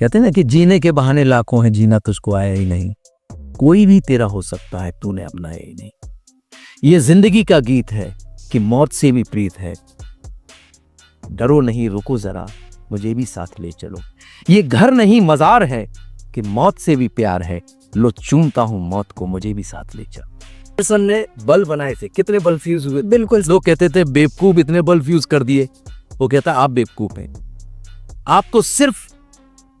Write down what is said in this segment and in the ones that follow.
कहते हैं ना कि जीने के बहाने लाखों हैं, जीना तुझको आया ही नहीं। कोई भी तेरा हो सकता है, तूने अपनाया ही नहीं। ये जिंदगी का गीत है कि मौत से भी प्रीत है। डरो नहीं, रुको जरा, मुझे भी साथ ले चलो। ये घर नहीं मजार है कि मौत से भी प्यार है। लो चूमता हूं मौत को, मुझे भी साथ ले चलो। एडिसन ने बल्ब बनाए थे, कितने बल्ब फ्यूज हुए? बिल्कुल। लोग कहते थे बेवकूफ, इतने बल्ब फ्यूज कर दिए। वो कहता आप बेवकूफ हैं, आपको सिर्फ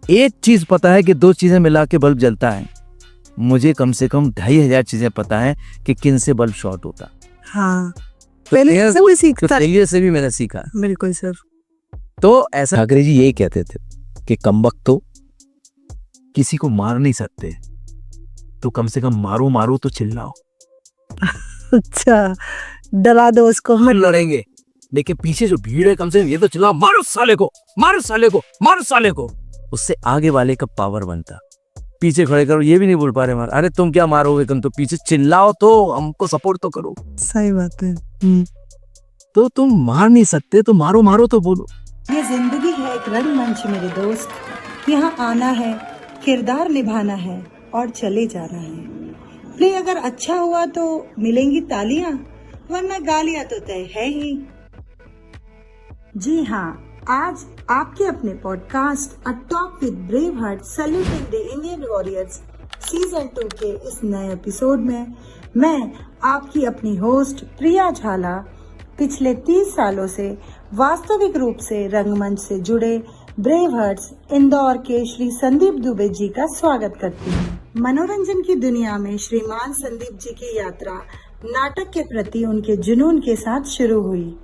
एक चीज पता है कि 2 चीजें मिला के बल्ब जलता है। मुझे कम से कम 2500 चीजें पता है कि किन से बल्ब शॉर्ट होता। हाँ, पहले से भी सीखता है, से भी मैंने सीखा। बिल्कुल सर। तो ऐसा ठाकरे जी यही कहते थे कि कमबख्त तो किसी को मार नहीं सकते, तो कम से कम मारो मारो तो चिल्लाओ। अच्छा, डरा दो उसको। हम लड़ेंगे, लेकिन पीछे जो भीड़ है कम से कम ये तो चिल्लाओ, मारो साले को, मारो साले को, मारो साले को। उससे आगे वाले का पावर बनता। पीछे खड़े करो, ये भी नहीं बोल पा रहे मार, अरे तुम क्या मारोगे, तुम तो पीछे चिल्लाओ तो हमको सपोर्ट तो करो। सही बात है। तो तुम मार नहीं सकते तो मारो मारो तो बोलो। ये जिंदगी है एक रंगमंच मेरे दोस्त, यहाँ आना है, किरदार निभाना है और चले जाना है। प्ले अगर अच्छा हुआ तो मिलेंगी तालियां, वरना गालियां तो तय है ही। जी हाँ, आज आपके अपने podcast a talk with brave heart saluting the Indian warriors season 2 के इस नए एपिसोड में मैं आपकी अपनी होस्ट प्रिया झाला पिछले 30 सालों से वास्तविक रूप से रंगमंच से जुड़े ब्रेव हार्ट्स इंदौर के श्री संदीप दुबे जी का स्वागत करती हूँ। मनोरंजन की दुनिया में श्रीमान संदीप जी की यात्रा नाटक के प्रति उनके जुनून के साथ शुरू हुई।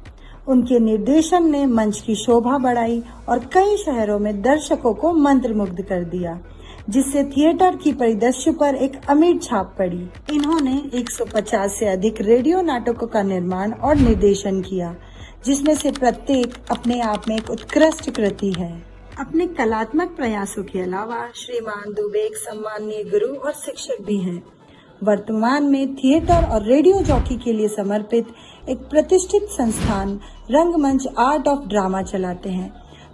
उनके निर्देशन ने मंच की शोभा बढ़ाई और कई शहरों में दर्शकों को मंत्रमुग्ध कर दिया, जिससे थिएटर की परिदृश्य पर एक अमिट छाप पड़ी। इन्होंने 150 से अधिक रेडियो नाटकों का निर्माण और निर्देशन किया, जिसमें से प्रत्येक अपने आप में एक उत्कृष्ट कृति है। अपने कलात्मक प्रयासों के अलावा श्रीमान दुबे एक सम्माननीय गुरु और शिक्षक भी हैं। वर्तमान में थिएटर और रेडियो जॉकी के लिए समर्पित एक प्रतिष्ठित संस्थान रंगमंच आर्ट ऑफ ड्रामा चलाते हैं,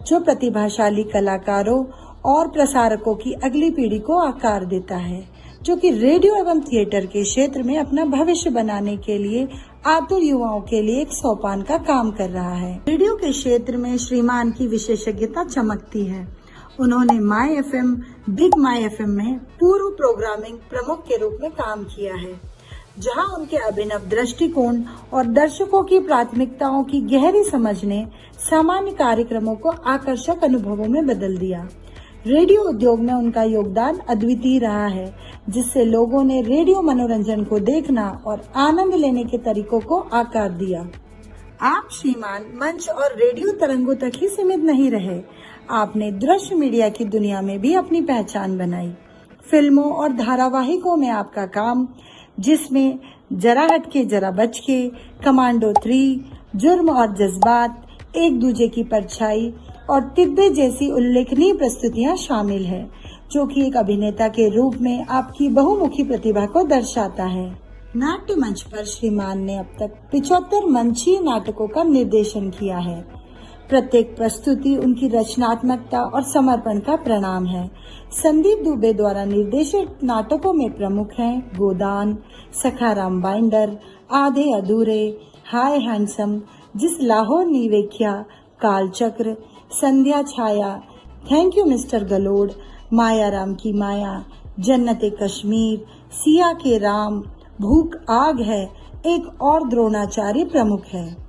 जो प्रतिभाशाली कलाकारों और प्रसारकों की अगली पीढ़ी को आकार देता है, जो कि रेडियो एवं थिएटर के क्षेत्र में अपना भविष्य बनाने के लिए आतुर युवाओं के लिए एक सोपान का काम कर रहा है। रेडियो के क्षेत्र में श्रीमान की विशेषज्ञता चमकती है। उन्होंने माई एफएम, बिग माई एफएम में पूर्व प्रोग्रामिंग प्रमुख के रूप में काम किया है, जहां उनके अभिनव दृष्टिकोण और दर्शकों की प्राथमिकताओं की गहरी समझ ने सामान्य कार्यक्रमों को आकर्षक अनुभवों में बदल दिया। रेडियो उद्योग में उनका योगदान अद्वितीय रहा है, जिससे लोगों ने रेडियो मनोरंजन को देखना और आनंद लेने के तरीकों को आकार दिया। आप श्रीमान मंच और रेडियो तरंगों तक ही सीमित नहीं रहे, आपने दृश्य मीडिया की दुनिया में भी अपनी पहचान बनाई। फिल्मों और धारावाहिकों में आपका काम, जिसमें जरा हटके जरा बचके, कमांडो 3, जुर्म और जज्बात, एक दूजे की परछाई और तिब्बे जैसी उल्लेखनीय प्रस्तुतियां शामिल है, जो कि एक अभिनेता के रूप में आपकी बहुमुखी प्रतिभा को दर्शाता है। नाट्य मंच पर श्रीमान ने अब तक 75 मंचीय नाटकों का निर्देशन किया है। प्रत्येक प्रस्तुति उनकी रचनात्मकता और समर्पण का प्रणाम है। संदीप दुबे द्वारा निर्देशित नाटकों में प्रमुख हैं गोदान, सखाराम बाइंडर, आधे अधूरे, हाय हैंडसम, जिस लाहौर नीवेख्या, कालचक्र, संध्या छाया, थैंक यू मिस्टर गलोड, माया राम की माया, जन्नते कश्मीर, सिया के राम, भूख आग है, एक और द्रोणाचार्य प्रमुख है।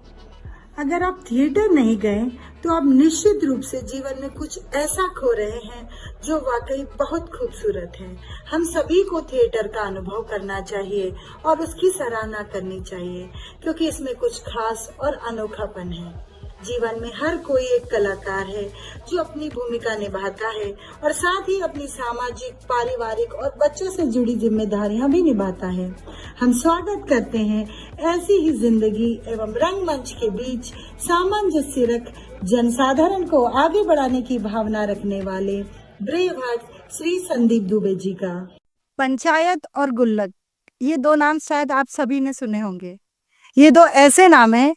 अगर आप थिएटर नहीं गए तो आप निश्चित रूप से जीवन में कुछ ऐसा खो रहे हैं जो वाकई बहुत खूबसूरत है। हम सभी को थिएटर का अनुभव करना चाहिए और उसकी सराहना करनी चाहिए, क्योंकि इसमें कुछ खास और अनोखापन है। जीवन में हर कोई एक कलाकार है जो अपनी भूमिका निभाता है और साथ ही अपनी सामाजिक, पारिवारिक और बच्चों से जुड़ी जिम्मेदारियां भी निभाता है। हम स्वागत करते हैं ऐसी ही जिंदगी एवं रंगमंच के बीच सामंजस्य रख जनसाधारण को आगे बढ़ाने की भावना रखने वाले ब्रेव हार्ट श्री संदीप दुबे जी का। पंचायत और गुल्लक, ये 2 नाम शायद आप सभी ने सुने होंगे। ये 2 ऐसे नाम हैं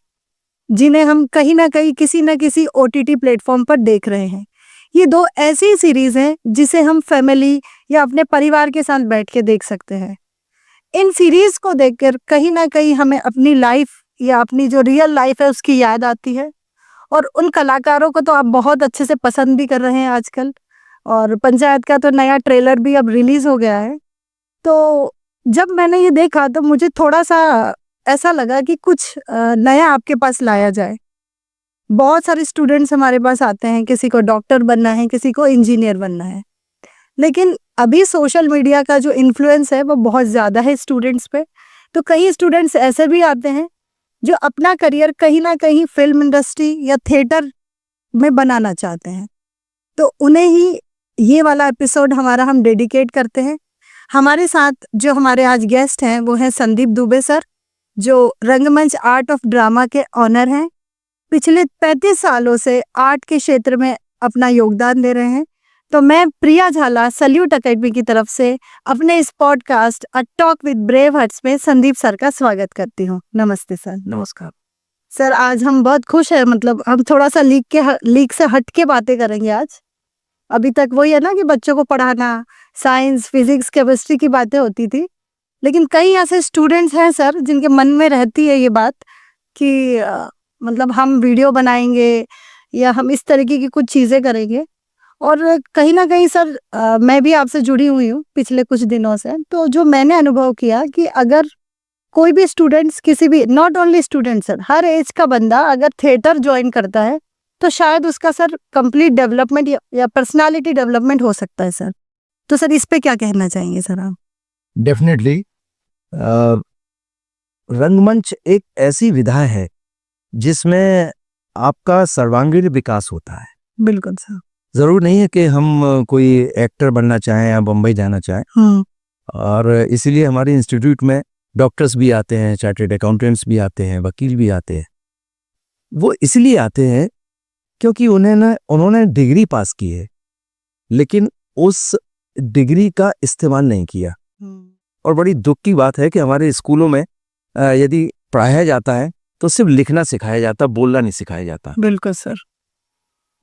जिन्हें हम कहीं ना कहीं किसी न किसी OTT प्लेटफॉर्म पर देख रहे हैं। ये दो ऐसी सीरीज हैं जिसे हम फैमिली या अपने परिवार के साथ बैठ के देख सकते हैं। इन सीरीज को देखकर कहीं ना कहीं हमें अपनी लाइफ या अपनी जो रियल लाइफ है उसकी याद आती है। और उन कलाकारों को तो आप बहुत अच्छे से पसंद भी कर रहे हैं आजकल, और पंचायत का तो नया ट्रेलर भी अब रिलीज हो गया है। तो जब मैंने ये देखा तो मुझे थोड़ा सा ऐसा लगा कि कुछ नया आपके पास लाया जाए। बहुत सारे स्टूडेंट्स हमारे पास आते हैं, किसी को डॉक्टर बनना है, किसी को इंजीनियर बनना है, लेकिन अभी सोशल मीडिया का जो इन्फ्लुएंस है वो बहुत ज़्यादा है स्टूडेंट्स पे। तो कई स्टूडेंट्स ऐसे भी आते हैं जो अपना करियर कहीं ना कहीं फिल्म इंडस्ट्री या थिएटर में बनाना चाहते हैं। तो उन्हें ही ये वाला एपिसोड हम डेडिकेट करते हैं। हमारे साथ जो हमारे आज गेस्ट हैं वो हैं संदीप दुबे सर, जो रंगमंच आर्ट ऑफ ड्रामा के ऑनर हैं। पिछले 35 सालों से आर्ट के क्षेत्र में अपना योगदान दे रहे हैं। तो मैं प्रिया झाला सल्यूट अकेडमी की तरफ से अपने इस podcast a talk with brave hearts में संदीप सर का स्वागत करती हूँ। नमस्ते सर। नमस्कार सर, आज हम बहुत खुश हैं, मतलब हम थोड़ा सा लीक से हट के बातें करेंगे आज। अभी तक वही है ना कि बच्चों को पढ़ाना, साइंस, फिजिक्स, केमिस्ट्री की बातें होती थी, लेकिन कई ऐसे स्टूडेंट्स हैं सर जिनके मन में रहती है ये बात कि मतलब हम वीडियो बनाएंगे या हम इस तरीके की कुछ चीज़ें करेंगे। और कहीं ना कहीं सर मैं भी आपसे जुड़ी हुई हूँ पिछले कुछ दिनों से। तो जो मैंने अनुभव किया कि अगर कोई भी स्टूडेंट्स, किसी भी, नॉट ओनली स्टूडेंट सर, हर एज का बंदा अगर थिएटर ज्वाइन करता है तो शायद उसका सर कंप्लीट डेवलपमेंट या पर्सनालिटी डेवलपमेंट हो सकता है सर। तो सर इस पे क्या कहना चाहेंगे सर आप? डेफिनेटली रंगमंच एक ऐसी विधा है जिसमें आपका सर्वांगीण विकास होता है। बिल्कुल सर। जरूर नहीं है कि हम कोई एक्टर बनना चाहें या बम्बई जाना चाहें, और इसीलिए हमारे इंस्टीट्यूट में डॉक्टर्स भी आते हैं, चार्टर्ड अकाउंटेंट्स भी आते हैं, वकील भी आते हैं। वो इसलिए आते हैं क्योंकि उन्होंने डिग्री पास की है, लेकिन उस डिग्री का इस्तेमाल नहीं किया। और बड़ी दुख की बात है कि हमारे स्कूलों में यदि पढ़ाया जाता है तो सिर्फ लिखना सिखाया जाता, बोलना नहीं सिखाया जाता। बिल्कुल सर।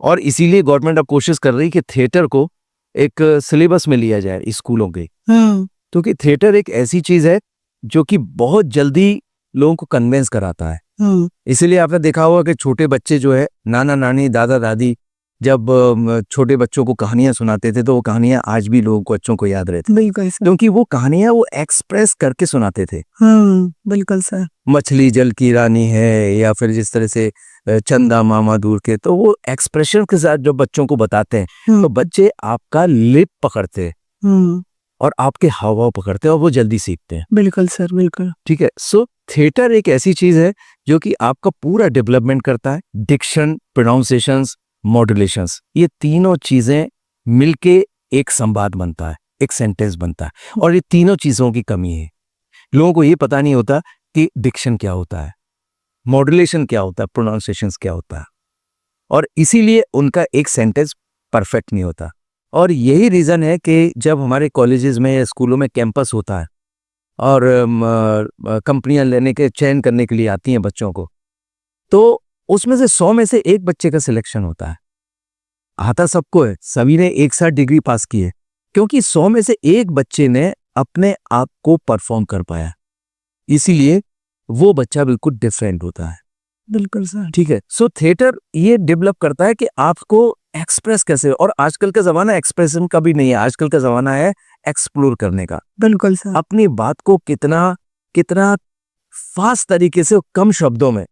और इसीलिए गवर्नमेंट अब कोशिश कर रही है कि थिएटर को एक सिलेबस में लिया जाए स्कूलों के, क्योंकि थिएटर एक ऐसी चीज है जो कि बहुत जल्दी लोगों को कन्विंस कराता है। इसीलिए आपने देखा होगा कि छोटे बच्चे जो है, नाना नानी, दादा दादी जब छोटे बच्चों को कहानियां सुनाते थे तो वो कहानियां आज भी लोगों को, बच्चों को याद रहती, बिल्कुल सर। क्योंकि वो कहानियां वो एक्सप्रेस करके सुनाते थे। बिल्कुल सर। मछली जल की रानी है, या फिर जिस तरह से चंदा मामा दूर के, तो वो एक्सप्रेशन के साथ जब बच्चों को बताते हैं तो बच्चे आपका लिप पकड़ते हैं और आपके हाव पकड़ते हैं और वो जल्दी सीखते हैं। बिल्कुल सर, बिल्कुल। ठीक है। सो थिएटर एक ऐसी चीज है जो कि आपका पूरा डेवलपमेंट करता है। डिक्शन, प्रोनाउंसिएशंस, मॉड्यूलेशंस, ये तीनों चीजें मिलके एक संवाद बनता है, एक सेंटेंस बनता है। और ये तीनों चीजों की कमी है। लोगों को ये पता नहीं होता कि डिक्शन क्या होता है, मॉड्यूलेशन क्या होता है, प्रोनाउंसिएशंस क्या होता है, और इसीलिए उनका एक सेंटेंस परफेक्ट नहीं होता। और यही रीजन है कि जब हमारे कॉलेजेस में या स्कूलों में कैंपस होता है और कंपनियां लेने के, चयन करने के लिए आती हैं बच्चों को, तो उसमें से 100 में से एक बच्चे का सिलेक्शन होता है। आता सबको है, सभी ने एक साथ डिग्री पास की है, क्योंकि 100 में से एक बच्चे ने अपने आप को परफॉर्म कर पाया, इसीलिए वो बच्चा बिल्कुल डिफरेंट होता है। बिल्कुल सर। ठीक है। सो थिएटर ये डेवलप करता है कि आपको एक्सप्रेस कैसे, और आजकल का जमाना एक्सप्रेशन का भी नहीं है, आजकल का जमाना है एक्सप्लोर करने का। बिल्कुल सर। अपनी बात को कितना फास्ट तरीके से, कम शब्दों में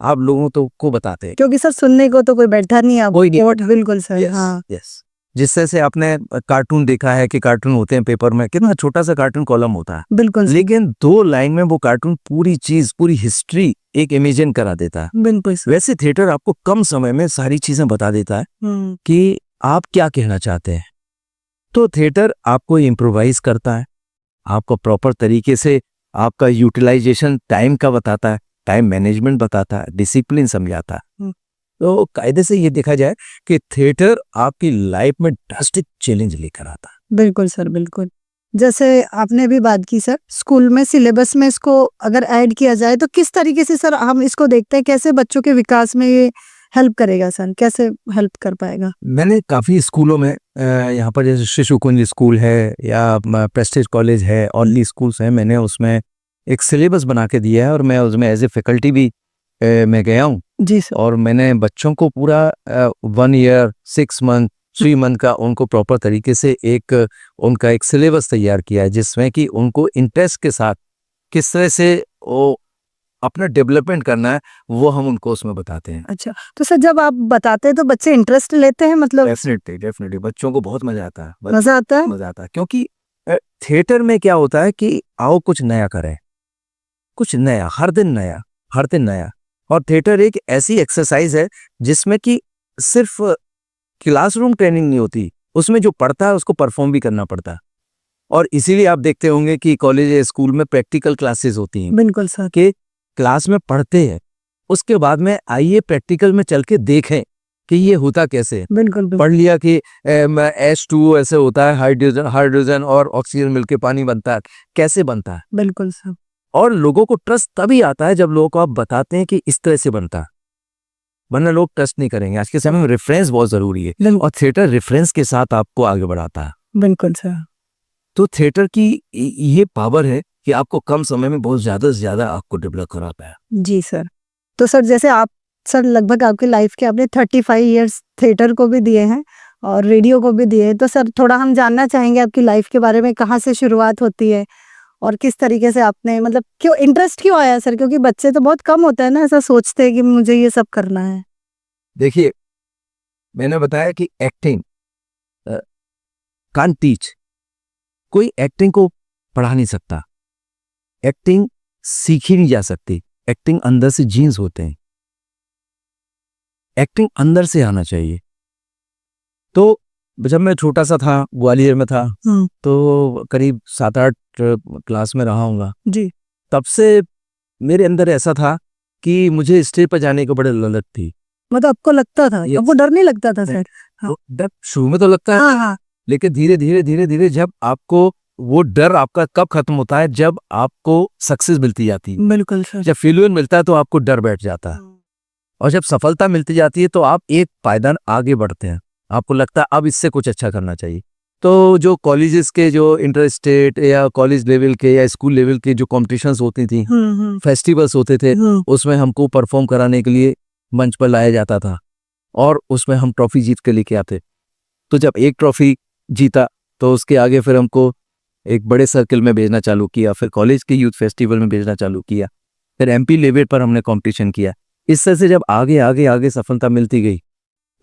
आप लोगों को बताते हैं, क्योंकि सर सुनने को तो कोई बैठा नहीं है, कोई नहीं। बिल्कुल सर। yes, हाँ। yes. जिस तरह से आपने कार्टून देखा है कि कार्टून होते हैं पेपर में, कितना छोटा सा कार्टून कॉलम होता है, बिल्कुल, लेकिन 2 लाइन में वो कार्टून पूरी चीज, पूरी हिस्ट्री एक इमेजिन करा देता है। बिल्कुल सर। वैसे थिएटर आपको कम समय में सारी चीजें बता देता है कि आप क्या कहना चाहते हैं। तो थिएटर आपको इम्प्रोवाइज करता है, आपको प्रॉपर तरीके से आपका यूटिलाइजेशन टाइम का बताता है, टाइम मैनेजमेंट बताता है, डिसिप्लिन समझाता है। तो कायदे से ये देखा जाए कि थिएटर आपकी लाइफ में ड्रास्टिक चेंज लेकर आता है। बिल्कुल सर, बिल्कुल। जैसे आपने भी बात की सर, स्कूल में सिलेबस में इसको अगर ऐड किया जाए तो किस तरीके से सर हम इसको देखते हैं, कैसे बच्चों के विकास में ये हेल्प करेगा सर, कैसे हेल्प कर पाएगा? मैंने काफ़ी स्कूलों में यहाँ पर जैसे शिशु कुंज स्कूल है या प्रेस्टीज कॉलेज है, ऑनली स्कूल्स हैं, मैंने उसमें एक सिलेबस बना के दिया है और मैं उसमें एज ए फैकल्टी भी मैं गया हूँ जी सर। और मैंने बच्चों को पूरा 1 ईयर 6 मंथ 3 मंथ का उनको प्रॉपर तरीके से उनका एक सिलेबस तैयार किया है जिसमें कि उनको इंटरेस्ट के साथ किस तरह से वो अपना डेवलपमेंट करना है वो हम उनको उसमें बताते हैं। अच्छा, तो सर जब आप बताते हैं तो बच्चे इंटरेस्ट लेते हैं, मतलब डेफिनेटली बच्चों को बहुत मजा आता है। मजा आता है? मजा आता है क्योंकि थिएटर में क्या होता है कि आओ कुछ नया करें, कुछ नया, हर दिन नया। और थिएटर एक ऐसी एक्सरसाइज है जिसमें कि सिर्फ क्लासरूम ट्रेनिंग नहीं होती, उसमें जो पढ़ता है उसको परफॉर्म भी करना पड़ता है। और इसीलिए आप देखते होंगे कि कॉलेज या स्कूल में प्रैक्टिकल क्लासेस होती हैं बिल्कुल सर। कि क्लास में पढ़ते हैं, उसके बाद में आइए प्रैक्टिकल में चल के देखें कि ये होता कैसे है। बिल्कुल पढ़ लिया कि H2O ऐसे होता है, हाइड्रोजन और ऑक्सीजन मिलके पानी बनता है, कैसे बनता है। बिल्कुल सर। और लोगों को ट्रस्ट तभी आता है जब लोगों को आप बताते हैं कि इस तरह से बनता है, वरना लोग ट्रस्ट नहीं करेंगे। आज के समय में रेफरेंस बहुत जरूरी है और थिएटर रेफरेंस के साथ आपको आगे बढ़ाता है। बिल्कुल सर। तो थिएटर की ये पावर है कि आपको कम समय में बहुत ज्यादा से ज्यादा आपको डेवलप कराता है। जी सर। तो सर जैसे आप सर लगभग आपके लाइफ के आपने 35 इयर्स थिएटर को भी दिए हैं और रेडियो को भी दिए हैं, तो सर थोड़ा हम जानना चाहेंगे आपकी लाइफ के बारे में, कहाँ से शुरुआत होती है और किस तरीके से आपने, मतलब क्यों इंटरेस्ट क्यों आया सर? क्योंकि बच्चे तो बहुत कम होता है ना ऐसा सोचते हैं कि मुझे ये सब करना है। देखिए, मैंने बताया कि एक्टिंग कांट टीच, कोई एक्टिंग को पढ़ा नहीं सकता, एक्टिंग सीखी नहीं जा सकती, एक्टिंग अंदर से जीन्स होते हैं, एक्टिंग अंदर से आना चाहिए। तो जब मैं छोटा सा था, ग्वालियर में था, तो करीब 7-8 क्लास में रहा हूँगा जी। तब से मेरे अंदर ऐसा था कि मुझे स्टेज पर जाने की बड़ी ललक थी। मतलब आपको लगता था, Yes. आपको डर नहीं लगता था सर? हाँ। तो डर शुरू में तो लगता है, हाँ। लेकिन धीरे धीरे जब आपको वो डर आपका कब खत्म होता है, जब आपको सक्सेस मिलती जाती है। बिल्कुल सर। जब फेल्यूर मिलता है तो आपको डर बैठ जाता है और जब सफलता मिलती जाती है तो आप एक पायदान आगे बढ़ते हैं, आपको लगता है अब इससे कुछ अच्छा करना चाहिए। तो जो कॉलेजेस के जो इंटर स्टेट या कॉलेज लेवल के या स्कूल लेवल के जो कॉम्पिटिशन्स होती थी, फेस्टिवल्स होते थे, उसमें हमको परफॉर्म कराने के लिए मंच पर लाया जाता था और उसमें हम ट्रॉफी जीत के लेके आते। तो जब एक ट्रॉफी जीता तो उसके आगे फिर हमको एक बड़े सर्कल में भेजना चालू किया, फिर कॉलेज के यूथ फेस्टिवल में भेजना चालू किया, फिर MP लेवल पर हमने कंपटीशन किया। इस तरह से जब आगे आगे आगे सफलता मिलती गई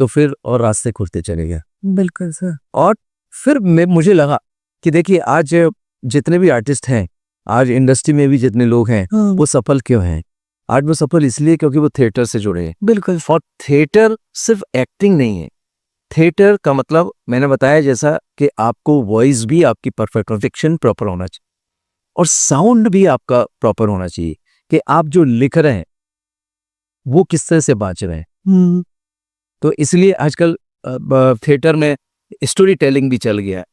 तो फिर और रास्ते खुलते चले गए। बिल्कुल सर। और फिर मुझे लगा कि देखिए, आज जितने भी आर्टिस्ट हैं, आज इंडस्ट्री में भी जितने लोग हैं, वो सफल क्यों हैं? आज वो सफल इसलिए क्योंकि वो थिएटर से जुड़े हैं। बिल्कुल। और थिएटर सिर्फ एक्टिंग नहीं है, थिएटर का मतलब मैंने बताया जैसा कि आपको वॉइस भी आपकी परफेक्ट, डिक्शन प्रॉपर होना चाहिए और साउंड भी आपका प्रॉपर होना चाहिए कि आप जो लिख रहे हैं वो किस तरह से बाँच रहे हैं। तो इसलिए आजकल थिएटर में स्टोरी टेलिंग भी चल गया है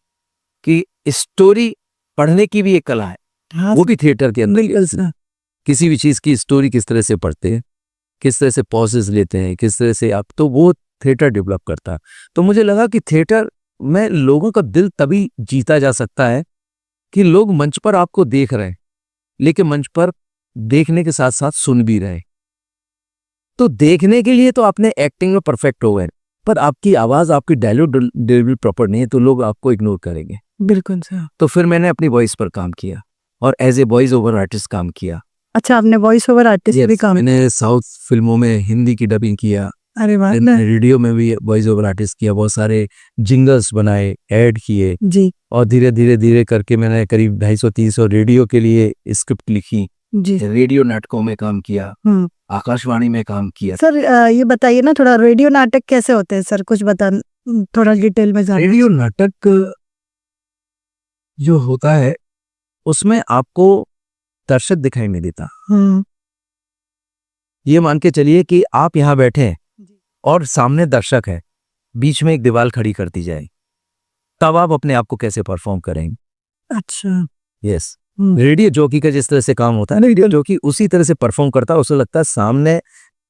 कि स्टोरी पढ़ने की भी एक कला है, हाँ, वो भी थिएटर के अंदर। बिल्कुल सर। किसी भी चीज़ की स्टोरी किस तरह से पढ़ते हैं, किस तरह से पॉजेस लेते हैं, किस तरह से आप, तो वो थिएटर डेवलप करता है। तो मुझे लगा कि थिएटर में लोगों का दिल तभी जीता जा सकता है कि लोग मंच पर आपको देख रहे हैं, लेकिन मंच पर देखने के साथ साथ सुन भी रहे। तो देखने के लिए तो आपने एक्टिंग में परफेक्ट हो गए, पर आपकी आवाज़, आपकी डायलॉग डिलीवरी प्रॉपर नहीं है तो लोग आपको इग्नोर करेंगे। बिल्कुल सर। तो फिर मैंने अपनी वॉइस पर काम किया और as a voice over artist काम किया। अच्छा, आपने वॉइस ओवर आर्टिस्ट भी काम? मैंने साउथ फिल्मों में हिंदी की डबिंग किया, अरे वाह। रेडियो में भी वॉइस ओवर आर्टिस्ट किया, बहुत सारे जिंगल्स बनाए, ऐड किए जी। और धीरे करके मैंने करीब 250-300 रेडियो के लिए स्क्रिप्ट लिखी जी। रेडियो नाटकों में काम किया, आकाशवाणी में काम किया। सर ये बताइए ना थोड़ा, रेडियो नाटक कैसे होते हैं सर? कुछ बता, थोड़ा डिटेल में जानना। रेडियो नाटक जो होता है उसमें आपको दर्शक दिखाई नहीं देता। ये मान के चलिए कि आप यहाँ बैठे हैं और सामने दर्शक है, बीच में एक दीवार खड़ी कर दी जाए, तब आप अपने आप को कैसे परफॉर्म करेंगे? अच्छा। यस। रेडियो जॉकी का जिस तरह से काम होता है, रेडियो जॉकी उसी तरह से परफॉर्म करता है, उसे लगता है सामने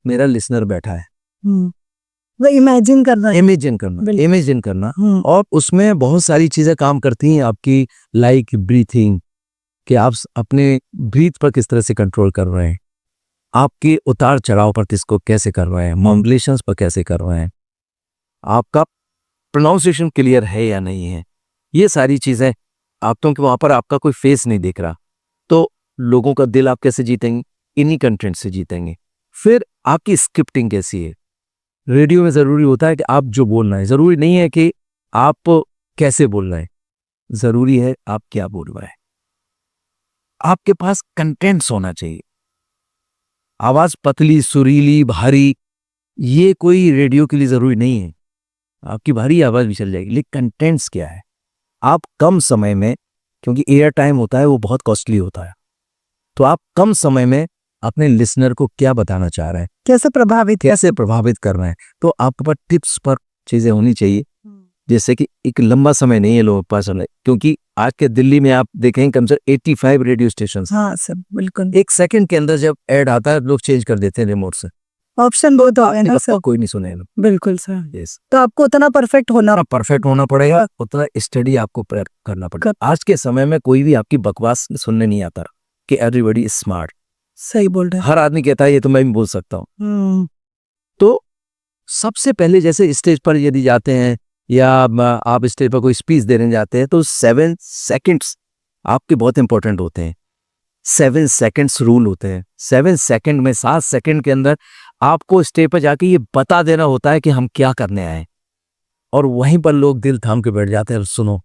मेरा लिसनर बैठा है, वो इमेजिन करना। इमेजिन करना, बिल्कुल। इमेजिन करना। हम्म, और उसमें बहुत सारी चीजें काम करती हैं आपकी, लाइक ब्रीथिंग, कि आप अपने ब्रीथ पर किस तरह से कंट्रोल कर रहे हैं, आपके उतार चढ़ाव पर किसको कैसे कर रहे हैं, मॉड्यूलेशंस पर कैसे कर रहे हैं, आपका प्रोनाउंसिएशन क्लियर है या नहीं है। ये सारी चीजें आप, तो कि वहां पर आपका कोई फेस नहीं दिख रहा, तो लोगों का दिल आप कैसे जीतेंगे, इन्हीं कंटेंट से जीतेंगे। फिर आपकी स्क्रिप्टिंग कैसी है। रेडियो में जरूरी होता है कि आप जो बोल रहे हैं, जरूरी नहीं है कि आप कैसे बोल रहे हैं, जरूरी है आप क्या बोल रहे हैं। आपके पास कंटेंट्स होना चाहिए। आवाज पतली, सुरीली, भारी, ये कोई रेडियो के लिए जरूरी नहीं है। आपकी भारी आवाज भी चल जाएगी, लेकिन कंटेंट्स क्या है। आप कम समय में, क्योंकि एयर टाइम होता है वो बहुत कॉस्टली होता है, तो आप कम समय में अपने लिसनर को क्या बताना चाह रहे हैं, कैसे प्रभावित। कैसे प्रभावित कर रहे हैं। तो आपके पास टिप्स पर चीजें होनी चाहिए, जैसे कि एक लंबा समय नहीं है लोगों के पास, क्योंकि आज के दिल्ली में आप देखेंगे कम से कम 85 रेडियो स्टेशन। हाँ सर, बिल्कुल। एक सेकंड के अंदर जब ऐड आता है लोग चेंज कर देते हैं रिमोट से। ऑप्शन बहुत हो गए ना आपका सर। कोई नहीं सुनेगा। बिल्कुल सर। यस, तो आपको उतना परफेक्ट होना। परफेक्ट होना पड़ेगा, उतना स्टडी आपको करना पड़ेगा। आज के समय में कोई भी आपकी बकवास सुनने नहीं आता कि एवरीबॉडी इज स्मार्ट। सही बोल रहे हर आदमी कहता है ये तो मैं भी बोल सकता हूँ। हैं। तो सबसे पहले जैसे स्टेज पर यदि जाते हैं या आप स्टेज पर कोई स्पीच देने जाते हैं, तो 7 सेकंड्स आपके बहुत इंपॉर्टेंट होते हैं। 7 सेकंड्स रूल होते हैं। 7 सेकंड में, 7 सेकंड के अंदर आपको स्टेज पर जाके ये बता देना होता है कि हम क्या करने आए। और वहीं पर लोग दिल थाम के बैठ जाते हैं, और सुनो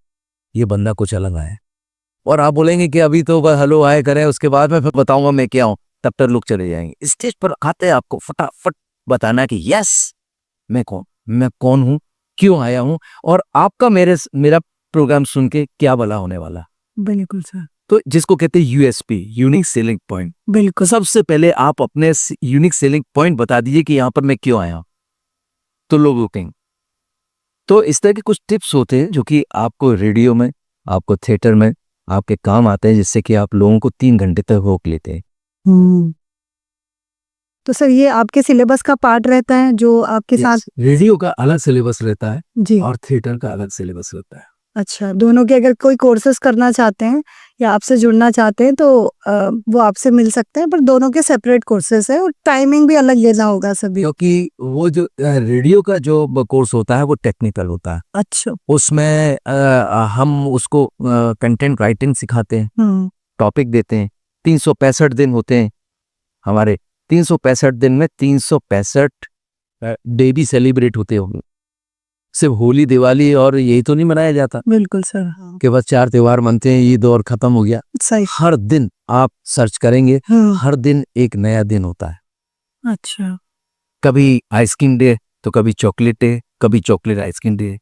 ये बंदा कुछ अलग आया है। और आप बोलेंगे कि अभी तो बस हेलो आए करें, उसके बाद मैं फिर बताऊंगा मैं क्या हूं, तब तक लोग चले जाएंगे। स्टेज पर आते आपको फटाफट बताना कि यस मैं कौन हूं, क्यों आया हूं, और आपका मेरा प्रोग्राम सुन के क्या भला होने वाला। बिल्कुल सर। तो जिसको कहते हैं यूएसपी, यूनिक सेलिंग पॉइंट। बिल्कुल। सबसे पहले आप अपने यूनिक सेलिंग पॉइंट बता दीजिए कि यहां पर मैं क्यों आया हूं, तो लोग रुकेंगे। तो इस तरह के कुछ टिप्स होते हैं जो कि आपको रेडियो में, आपको थिएटर में आपके काम आते हैं, जिससे कि आप लोगों को 3 घंटे तक रोक लेते हैं। तो सर ये आपके सिलेबस का पार्ट रहता है जो आपके साथ। रेडियो का अलग सिलेबस रहता है जी। और थिएटर का अलग सिलेबस रहता है। अच्छा, दोनों के अगर कोई कोर्सेज करना चाहते हैं या आपसे जुड़ना चाहते हैं तो वो आपसे मिल सकते हैं, पर दोनों के सेपरेट कोर्सेज है और टाइमिंग भी अलग लेना होगा सभी। क्योंकि वो जो रेडियो का जो कोर्स होता है वो टेक्निकल होता है। अच्छा। उसमें हम उसको कंटेंट राइटिंग सिखाते हैं, टॉपिक देते हैं। 365 दिन होते हैं हमारे। 365 दिन में 365 डे भी सेलिब्रेट होते होंगे। सिर्फ होली, दिवाली और यही तो नहीं मनाया जाता बिल्कुल सर। कि बस 4 त्योहार मनते हैं, ईद और खत्म हो गया। सही। हर दिन आप सर्च करेंगे, हर दिन एक नया दिन होता है। अच्छा। कभी आइसक्रीम डे, तो कभी चॉकलेट डे, कभी चॉकलेट आइसक्रीम डे,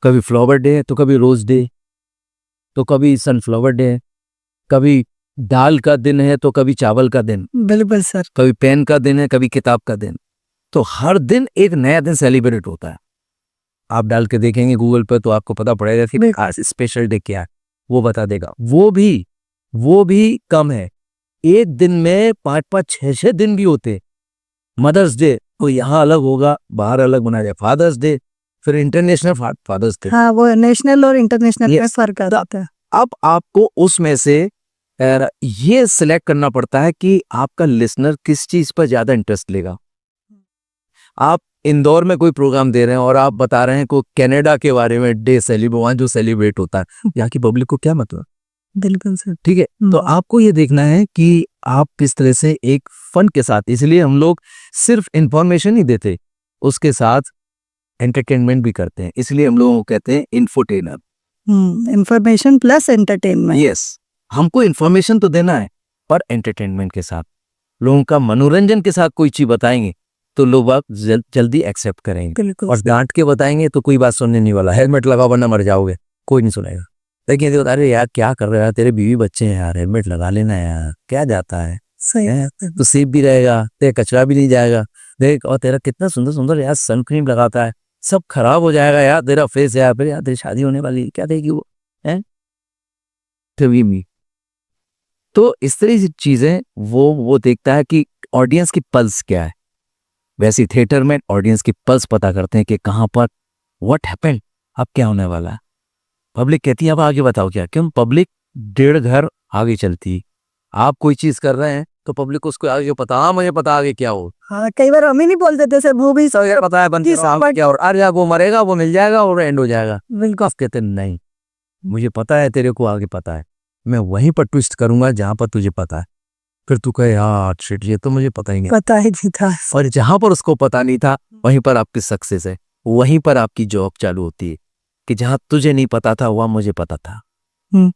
कभी फ्लावर डे, तो कभी रोज डे, तो कभी सनफ्लावर डे, कभी दाल का दिन है तो कभी चावल का दिन, बिल्कुल सर। कभी पेन का दिन है, कभी किताब का दिन। तो हर दिन एक नया दिन सेलिब्रेट होता है। आप डाल के देखेंगे गूगल पर तो आपको पता पड़ेगा कि आज स्पेशल डे क्या है, वो बता देगा। वो भी कम है। एक दिन में 5-5, 6-6 दिन भी होते। मदर्स डे तो यहाँ अलग होगा, बाहर अलग मनाया जाए। फादर्स डे, फिर इंटरनेशनल फादर्स डे। हाँ, वो नेशनल और इंटरनेशनल में फर्क आता है। अब आपको उसमें से ये सिलेक्ट करना पड़ता है कि आपका लिसनर किस चीज पर ज्यादा इंटरेस्ट लेगा। आप इंदौर में कोई प्रोग्राम दे रहे हैं और आप बता रहे हैं को कनाडा के बारे में, डे सेलिब्रेट जो सेलिब्रेट होता है, यहाँ की पब्लिक को क्या मतलब। बिल्कुल सर। ठीक है, तो आपको ये देखना है कि आप किस तरह से एक फन के साथ, इसलिए हम लोग सिर्फ इंफॉर्मेशन ही देते, उसके साथ एंटरटेनमेंट भी करते हैं। इसलिए हम लोगों को कहते हैं infotainer. Information plus entertainment. Yes, हमको इन्फॉर्मेशन तो देना है, पर एंटरटेनमेंट के साथ, लोगों का मनोरंजन के साथ कोई चीज बताएंगे तो लोग जल्दी एक्सेप्ट करेंगे। और डांट के बताएंगे तो कोई बात सुनने नहीं वाला। हेलमेट लगाओ वरना मर जाओगे, कोई नहीं सुनेगा। लेकिन अरे यार क्या कर रहे हो यार, तेरे बीवी बच्चे हैं यार, हेलमेट लगा लेना यार, क्या जाता है। सही है, तो सेफ भी रहेगा, तेरा कचरा भी नहीं जाएगा। देख, और तेरा कितना सुंदर सुंदर यार सनक्रीम लगाता है, सब खराब हो जाएगा यार तेरा फेस यार, फिर यार तेरी शादी होने वाली है, क्या देगी वो है। तो इस तरह की चीजें वो देखता है कि ऑडियंस की पल्स क्या है, वैसे थिएटर में ऑडियंस की पल्स पता करते हैं कि कहाँ पर व्हाट हैपेंड, अब क्या होने वाला है। पब्लिक कहती है अब आगे बताओ क्या, क्यों पब्लिक 1.5 घर आगे चलती। आप कोई चीज कर रहे हैं तो पब्लिक को उसको आगे पता, हाँ मुझे पता आगे क्या हो, हाँ, कई बार हम ही नहीं बोलते थे सर मूवीज। सब यार पता है बनती Yes, but- क्या, और अरे वो मरेगा, वो मिल जाएगा और एंड हो जाएगा। बिल्कुल आप कहते नहीं, मुझे पता है तेरे को आगे पता है, मैं वहीं पर ट्विस्ट करूंगा जहां पर तुझे पता है। फिर तू कहे यार शिट ये तो मुझे पता ही नहीं। पता ही नहीं था। और जहां पर उसको पता नहीं था वहीं पर आपकी सक्सेस है, वहीं पर आपकी जॉब चालू होती है कि जहां तुझे नहीं पता था वहां मुझे पता था। हम्म।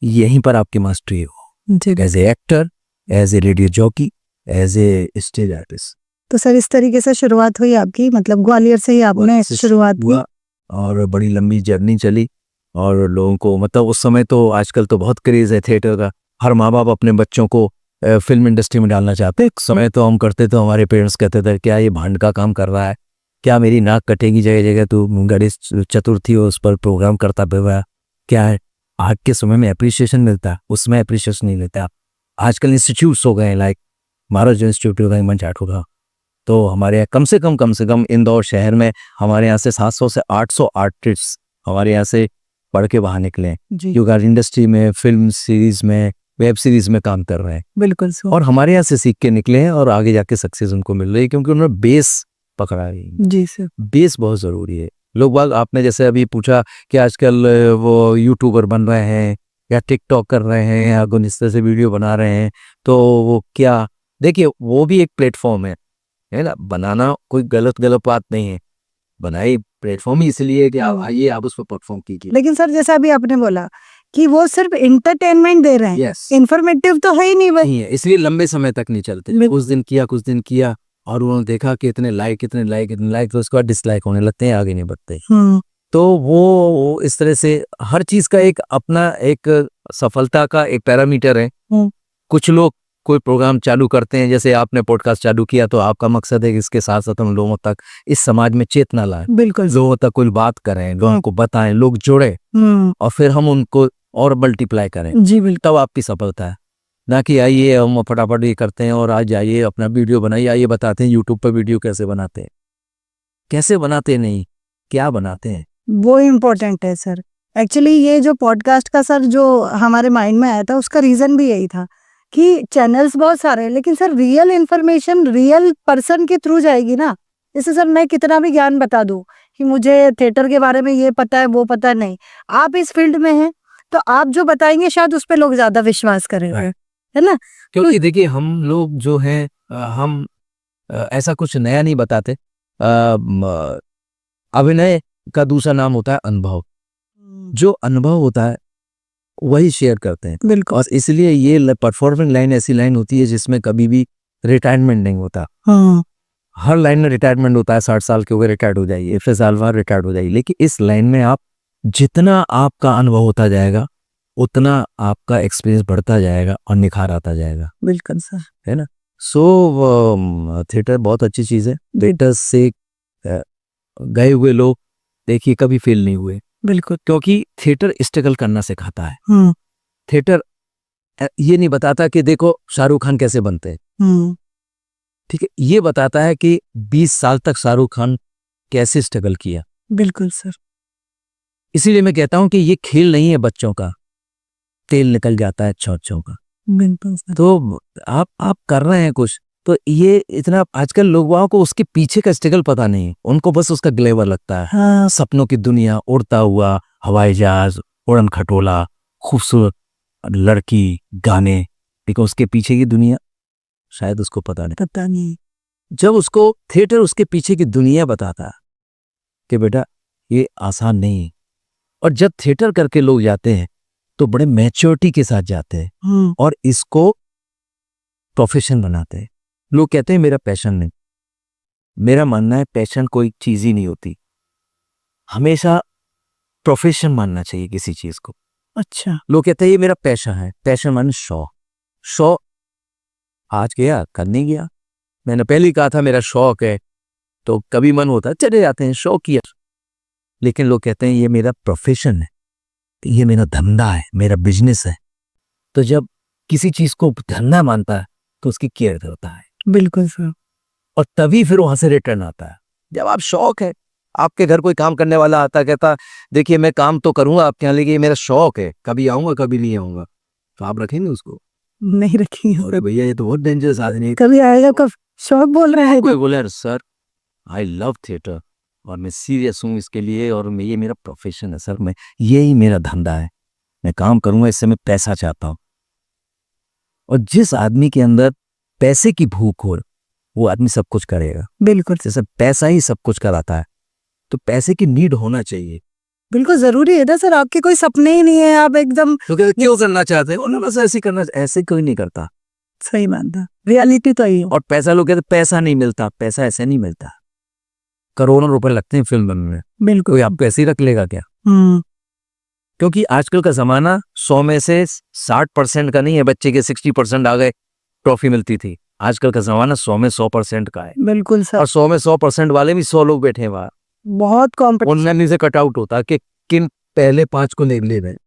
यहीं पर आपकी मास्टरी हो, जी। As a actor, as a radio jockey, as a stage artist. तो सर इस तरीके से शुरुआत हुई आपकी, मतलब ग्वालियर से ही आपने शुरुआत की। हुआ और बड़ी लंबी जर्नी चली। और लोगों को मतलब उस समय तो, आजकल तो बहुत क्रेज है थिएटर का, हर माँ बाप अपने बच्चों को फिल्म इंडस्ट्री में डालना चाहते हैं। एक समय तो हम करते थे, हमारे पेरेंट्स कहते थे क्या ये भांड का काम कर रहा है, क्या मेरी नाक कटेगी जगह जगह, तू गणेश चतुर्थी हो उस पर प्रोग्राम करता हुआ क्या है। आज के समय में अप्रिसिएशन मिलता है, उसमें अप्रिसिएशन नहीं मिलता। आजकल इंस्टीट्यूट्स हो गए, लाइक महाराज इंस्टीट्यूट होगा, मंच आर्ट होगा, तो हमारे यहाँ कम से कम इंदौर शहर में हमारे यहाँ से 700 से 800 आर्टिस्ट हमारे यहाँ से पढ़ के बाहर निकले हैं, जी जो इंडस्ट्री में, फिल्म सीरीज में, वेब सीरीज में काम कर रहे हैं। बिल्कुल सर। और हमारे यहाँ से सीख के निकले हैं और आगे जाके सक्सेस उनको मिल रही है, क्योंकि उन्होंने बेस पकड़ा है। जी सर। बेस बहुत जरूरी है। लोग बाग, आपने जैसे अभी पूछा कि आजकल वो यूट्यूबर बन रहे हैं या टिकटॉक कर रहे हैं या इस तरह से वीडियो बना रहे हैं, तो वो क्या, देखिए वो भी एक प्लेटफॉर्म है ना, बनाना कोई गलत बात नहीं है, बनाई प्लेटफॉर्म ही इसलिए कि आप आइए, आप उस पर परफॉर्म कीजिए। लेकिन सर जैसा अभी आपने बोला कि वो सिर्फ इंटरटेनमेंट दे रहे हैं, यस, इंफॉर्मेटिव तो है ही नहीं भाई। नहीं है, इसलिए लंबे समय तक नहीं चलते। कुछ दिन किया और उन्होंने देखा कि इतने लाइक, तो उसके बाद डिसलाइक होने लगते हैं, आगे नहीं बढ़ते। तो वो इस तरह से हर चीज का एक अपना एक सफलता का एक पैरामीटर है। कुछ लोग कोई प्रोग्राम चालू करते हैं, जैसे आपने पॉडकास्ट चालू किया, तो आपका मकसद है कि इसके साथ साथ हम लोगों तक, इस समाज में चेतना लाएं, बिल्कुल लोगों तक कोई बात करें, लोगों को बताएं, लोग जुड़े और फिर हम उनको और मल्टीप्लाई करें। जी बिल्कुल। तब आपकी सफलता है, ना कि आइए हम फटाफट ये करते हैं और आज जाइए अपना वीडियो बनाइए, आइए बताते हैं यूट्यूब पर वीडियो कैसे बनाते हैं, कैसे बनाते नहीं, क्या बनाते हैं, वो इम्पोर्टेंट है सर। एक्चुअली ये जो पॉडकास्ट का सर जो हमारे माइंड में आया था, उसका रीजन भी यही था कि चैनल्स बहुत सारे हैं, लेकिन sir real information real person के थ्रू जाएगी ना। जैसे सर मैं कितना भी ज्ञान बता दूं कि मुझे थिएटर के बारे में ये पता है वो पता नहीं, आप इस फील्ड में हैं तो आप जो बताएंगे शायद उस पर लोग ज्यादा विश्वास करेंगे, है ना। क्योंकि देखिए हम लोग जो हैं, हम ऐसा कुछ नया नहीं बताते। अभिनय का दूसरा नाम होता है अनुभव। जो अनुभव होता है वही शेयर करते हैं। बिल्कुल। और इसलिए ये परफॉर्मिंग लाइन ऐसी लाइन होती है जिसमें कभी भी रिटायरमेंट नहीं होता। हर लाइन में रिटायरमेंट होता है, 60 साल के हो गए रिटायर्ड हो जाइए, फिर साल बाद रिटायर्ड हो जाइए, लेकिन इस लाइन में आप जितना आपका अनुभव होता जाएगा उतना आपका एक्सपीरियंस बढ़ता जाएगा और निखार आता जाएगा। बिल्कुल सर, है ना। सो थिएटर बहुत अच्छी चीज है। थिएटर से गए हुए लोग देखिए कभी फेल नहीं हुए। बिल्कुल। क्योंकि थिएटर स्ट्रगल करना सिखाता है। थिएटर ये नहीं बताता कि देखो शाहरुख खान कैसे बनते हैं, ठीक है, ये बताता है कि 20 साल तक शाहरुख खान कैसे स्ट्रगल किया। बिल्कुल सर। इसीलिए मैं कहता हूं कि ये खेल नहीं है बच्चों का, तेल निकल जाता है चौचों का। बिल्कुल सर। तो आप कर रहे हैं कुछ, तो ये इतना आजकल लोगों को उसके पीछे का स्ट्रगल पता नहीं है, उनको बस उसका ग्लेवर लगता है। हाँ। सपनों की दुनिया, उड़ता हुआ हवाई जहाज, उड़न खटोला, खूबसूरत लड़की, गाने, लेकिन उसके पीछे की दुनिया शायद उसको पता नहीं। जब उसको थिएटर उसके पीछे की दुनिया बताता है कि बेटा ये आसान नहीं है, और जब थिएटर करके लोग जाते हैं तो बड़े मैच्योरिटी के साथ जाते हैं और इसको प्रोफेशन बनाते हैं। लोग कहते हैं मेरा पैशन नहीं, मेरा मानना है पैशन कोई चीज ही नहीं होती, हमेशा प्रोफेशन मानना चाहिए किसी चीज को। अच्छा। लोग कहते हैं ये मेरा पैशन है, पैशन माने शौक। आज गया कल नहीं गया। मैंने पहले ही कहा था मेरा शौक है, तो कभी मन होता है चले जाते हैं, शौक किया। लेकिन लोग कहते हैं ये मेरा प्रोफेशन है, ये मेरा धंधा है, मेरा बिजनेस है। तो जब किसी चीज को धंधा मानता है तो उसकी केयर करता है। बिल्कुल सर। और तभी फिर वहां से रिटर्न आता है। जब आप शौक है, आपके घर कोई काम करने वाला आता कहता देखिए मैं काम तो करूंगा आपके यहाँ, लेकिन ये मेरा शौक है, कभी आऊंगा कभी नहीं आऊंगा, तो आप रखेंगे उसको? नहीं रखी। अरे भैया ये तो बहुत डेंजरस आदमी है। कभी आएगा कब शौक बोल रहा है कोई बोले सर आई लव थिएटर और मैं सीरियस हूँ इसके लिए और ये मेरा प्रोफेशन है सर, मैं यही मेरा धंधा है, मैं काम करूंगा, इससे मैं पैसा चाहता हूँ। और जिस आदमी के अंदर पैसे की भूख हो वो आदमी सब कुछ करेगा। बिल्कुल जैसे पैसा ही सब कुछ कराता है, तो पैसे की नीड होना चाहिए। बिल्कुल जरूरी है ना सर, आपके कोई सपने ही नहीं है, आप एकदम तो क्यों करना चाहते हैं? बस ऐसे करना, ऐसे कोई नहीं करता। सही बात है, रियलिटी तो यही है। और पैसा लोग कहते पैसा नहीं मिलता, पैसा ऐसे नहीं मिलता, करोड़ों रुपए लगते हैं फिल्म बनने में, बिल्कुल। कोई आपको ऐसे ही रख लेगा क्या? क्योंकि आजकल का जमाना 100 में से 60% का नहीं है, बच्चे के 60% आ गए ट्रॉफी मिलती थी। आजकल का जमाना 100 में 100% का है, बिल्कुल सर, और 100 में 100% वाले भी 100 लोग बैठे हैं वहां। बहुत कॉम्पिटिशन। ऑनलाइन से कट आउट होता है कि किन पहले 5 को ले रहे हैं।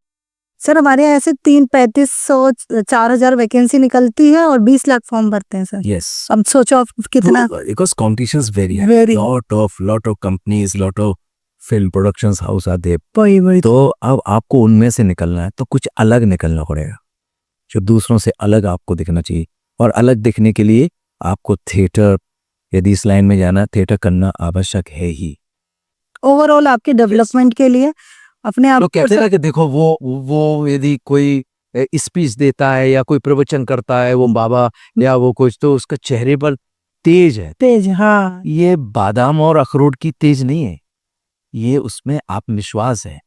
सर हमारे यहाँ ऐसे 3-3500 4000 वैकेंसी निकलती है और 20 लाख फॉर्म भरते हैं सर। यस, अब सोचो आप कितना। बिकॉज कॉम्पिटिशंस वेरी है, Very. lot of companies, lot of film productions house are there। वही तो अब आपको उनमें से निकलना है तो कुछ अलग निकलना पड़ेगा, जो दूसरों से अलग आपको दिखना चाहिए। और अलग दिखने के लिए आपको थिएटर, यदि इस लाइन में जाना, थिएटर करना आवश्यक है ही। ओवरऑल आपके डेवलपमेंट के लिए अपने आप लोग कहते हैं ना कि देखो वो यदि कोई स्पीच देता है या कोई प्रवचन करता है वो बाबा या वो कुछ, तो उसका चेहरे पर तेज है। तेज, हाँ ये बादाम और अखरोट की तेज नहीं है, ये उसमें आत्मविश्वास है,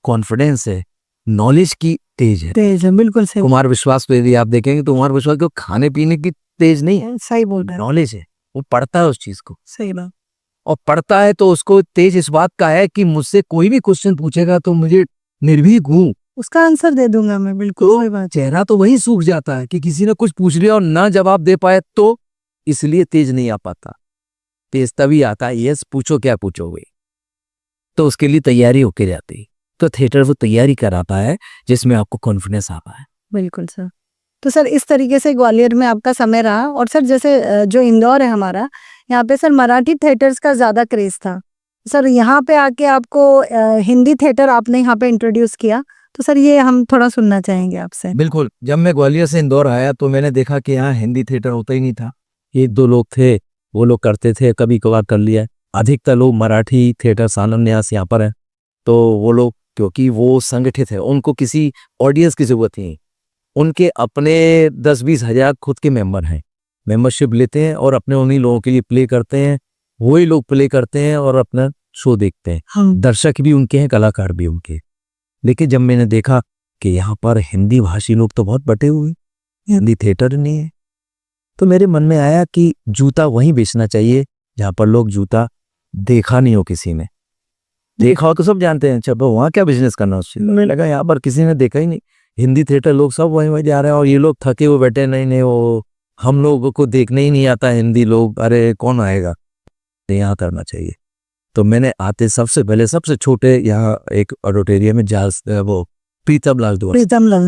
कॉन्फिडेंस है, नॉलेज की तेज है। तेज है, बिल्कुल सही। कुमार विश्वास पे यदि आप देखेंगे तो कुमार विश्वास को खाने पीने की तेज नहीं है, सही बोल रहे हैं, नॉलेज है, वो पढ़ता है उस चीज को। सही बात। और पढ़ता है तो उसको तेज इस बात का है कि मुझसे कोई भी क्वेश्चन पूछेगा तो मुझे निर्भीक हूँ, उसका आंसर दे दूंगा मैं, बिल्कुल तो सही बात। चेहरा तो वही सूख जाता है कि किसी ने कुछ पूछ लिया और ना जवाब दे पाए, तो इसलिए तेज नहीं आ पाता। तेज तभी आता है यस पूछो क्या पूछोगे, तो उसके लिए तैयारी होके जाती। तो थिएटर वो तैयारी कराता है जिसमें आपको कॉन्फिडेंस आता है। बिल्कुल सर। तो सर इस तरीके से ग्वालियर में आपका समय रहा, और सर जैसे जो इंदौर है हमारा, यहाँ पे सर मराठी थिएटर्स का ज्यादा क्रेज था। सर यहाँ पे आके आपको हिंदी थिएटर आपने यहाँ पे इंट्रोड्यूस किया, तो सर ये हम थोड़ा सुनना चाहेंगे आपसे। बिल्कुल, जब मैं ग्वालियर से इंदौर आया तो मैंने देखा कि यहाँ हिंदी थिएटर होता ही नहीं था। 1-2 लोग थे, वो लोग करते थे, कभी कभार कर लिया। अधिकतर लोग मराठी थिएटर सानंद न्यास यहाँ पर है, तो वो लोग क्योंकि वो संगठित है, उनको किसी ऑडियंस की जरूरत नहीं, उनके अपने 10-20 हजार खुद के मेंबर हैं, मेंबरशिप लेते हैं और अपने उन्हीं लोगों के लिए प्ले करते हैं, वही लोग प्ले करते हैं और अपना शो देखते हैं। दर्शक भी उनके हैं, कलाकार भी उनके। लेकिन जब मैंने देखा कि यहाँ पर हिंदी भाषी लोग तो बहुत बटे हुए, हिंदी थिएटर नहीं है, तो मेरे मन में आया कि जूता वहीं बेचना चाहिए जहाँ पर लोग जूता देखा नहीं हो किसी ने। देखा हो तो सब जानते हैं, चलो वहाँ क्या बिजनेस करना उस चीज में। लगा यहाँ पर किसी ने देखा ही नहीं, हिंदी थिएटर लोग सब वहीं वहीं जा रहे हैं और ये लोग थके हुए बैठे, नहीं वो हम लोगों को देखने ही नहीं आता हिंदी लोग, अरे कौन आएगा, यहाँ करना चाहिए। तो मैंने आते सबसे पहले सबसे छोटे यहाँ एक ऑडिटोरियम में वो प्रीतम लाल दुआ,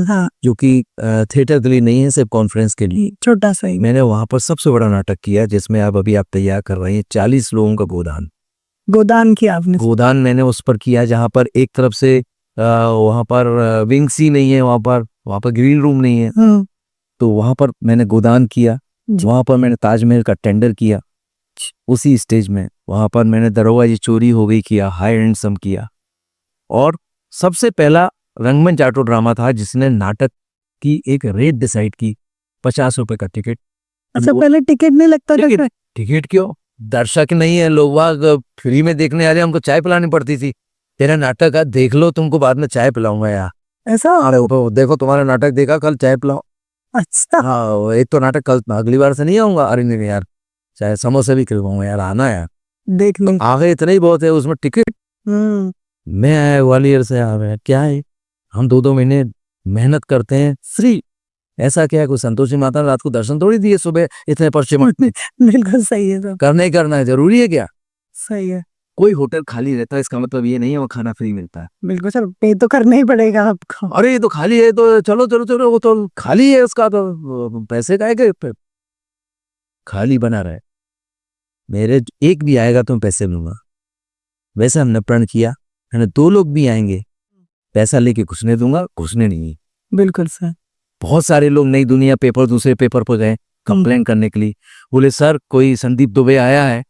हाँ, जो कि थिएटर के लिए नहीं है, सिर्फ कॉन्फ्रेंस के लिए, छोटा सा ही। मैंने वहां पर सबसे बड़ा नाटक किया जिसमें अभी आप तैयार कर रही हैं 40 लोगों का गोदान किया आपने। गोदान मैंने उस पर किया, जहाँ पर एक तरफ से वहां पर विंग्स ही नहीं है, वहां पर ग्रीन रूम नहीं है, तो वहां पर मैंने गोदान किया। वहां पर मैंने ताजमहल का टेंडर किया उसी स्टेज में, वहां पर मैंने दरोगा जी चोरी हो गई किया, हाई हैंडसम किया। और सबसे पहला रंगमंच ऑटो ड्रामा था जिसने नाटक की एक रेट डिसाइड की, 50 रुपए का टिकट। अच्छा, पहले टिकट नहीं लगता था? टिकट क्यों, दर्शक नहीं है, लोग फ्री में देखने आ रहे, हमको चाय पिलानी पड़ती थी। तेरा नाटक है, देख लो, तुमको बाद में चाय पिलाऊंगा यार। ऐसा? अरे देखो तुम्हारा नाटक देखा, कल चाय पिलाओ। अच्छा। हाँ, एक तो नाटक कल, अगली बार से नहीं आऊंगा। अरे नहीं यार, चाहे समोसे भी खिलवाऊंगा यार, आना यार, देख लो। आगे इतना ही बहुत है, उसमें टिकट। मैं आया ग्वालियर से, क्या है, हम 2-2 महीने मेहनत करते हैं फ्री, ऐसा क्या है, कोई संतोषी माता ने रात को दर्शन थोड़ी दिए, सुबह इतने पर्चे बिल्कुल सही है, तो करना ही करना है, जरूरी है क्या? सही है। कोई होटल खाली रहता है इसका मतलब ये नहीं है वो खाना फ्री मिलता है। बिल्कुल सर, पे तो करना ही पड़ेगा आपको। अरे ये तो खाली है, तो चलो चलो चलो, वो तो खाली है, उसका तो पैसे का है कि खाली बना रहे। मेरे एक भी आएगा तो मैं पैसे लूंगा। वैसे हमने प्रण किया है ना, 2 लोग भी आएंगे पैसा लेके घुसने दूंगा, घुसने नहीं। बिल्कुल सर। बहुत सारे लोग नई दुनिया पेपर दूसरे पेपर पर गए कंप्लेंट करने के लिए, बोले सर कोई संदीप दुबे आया है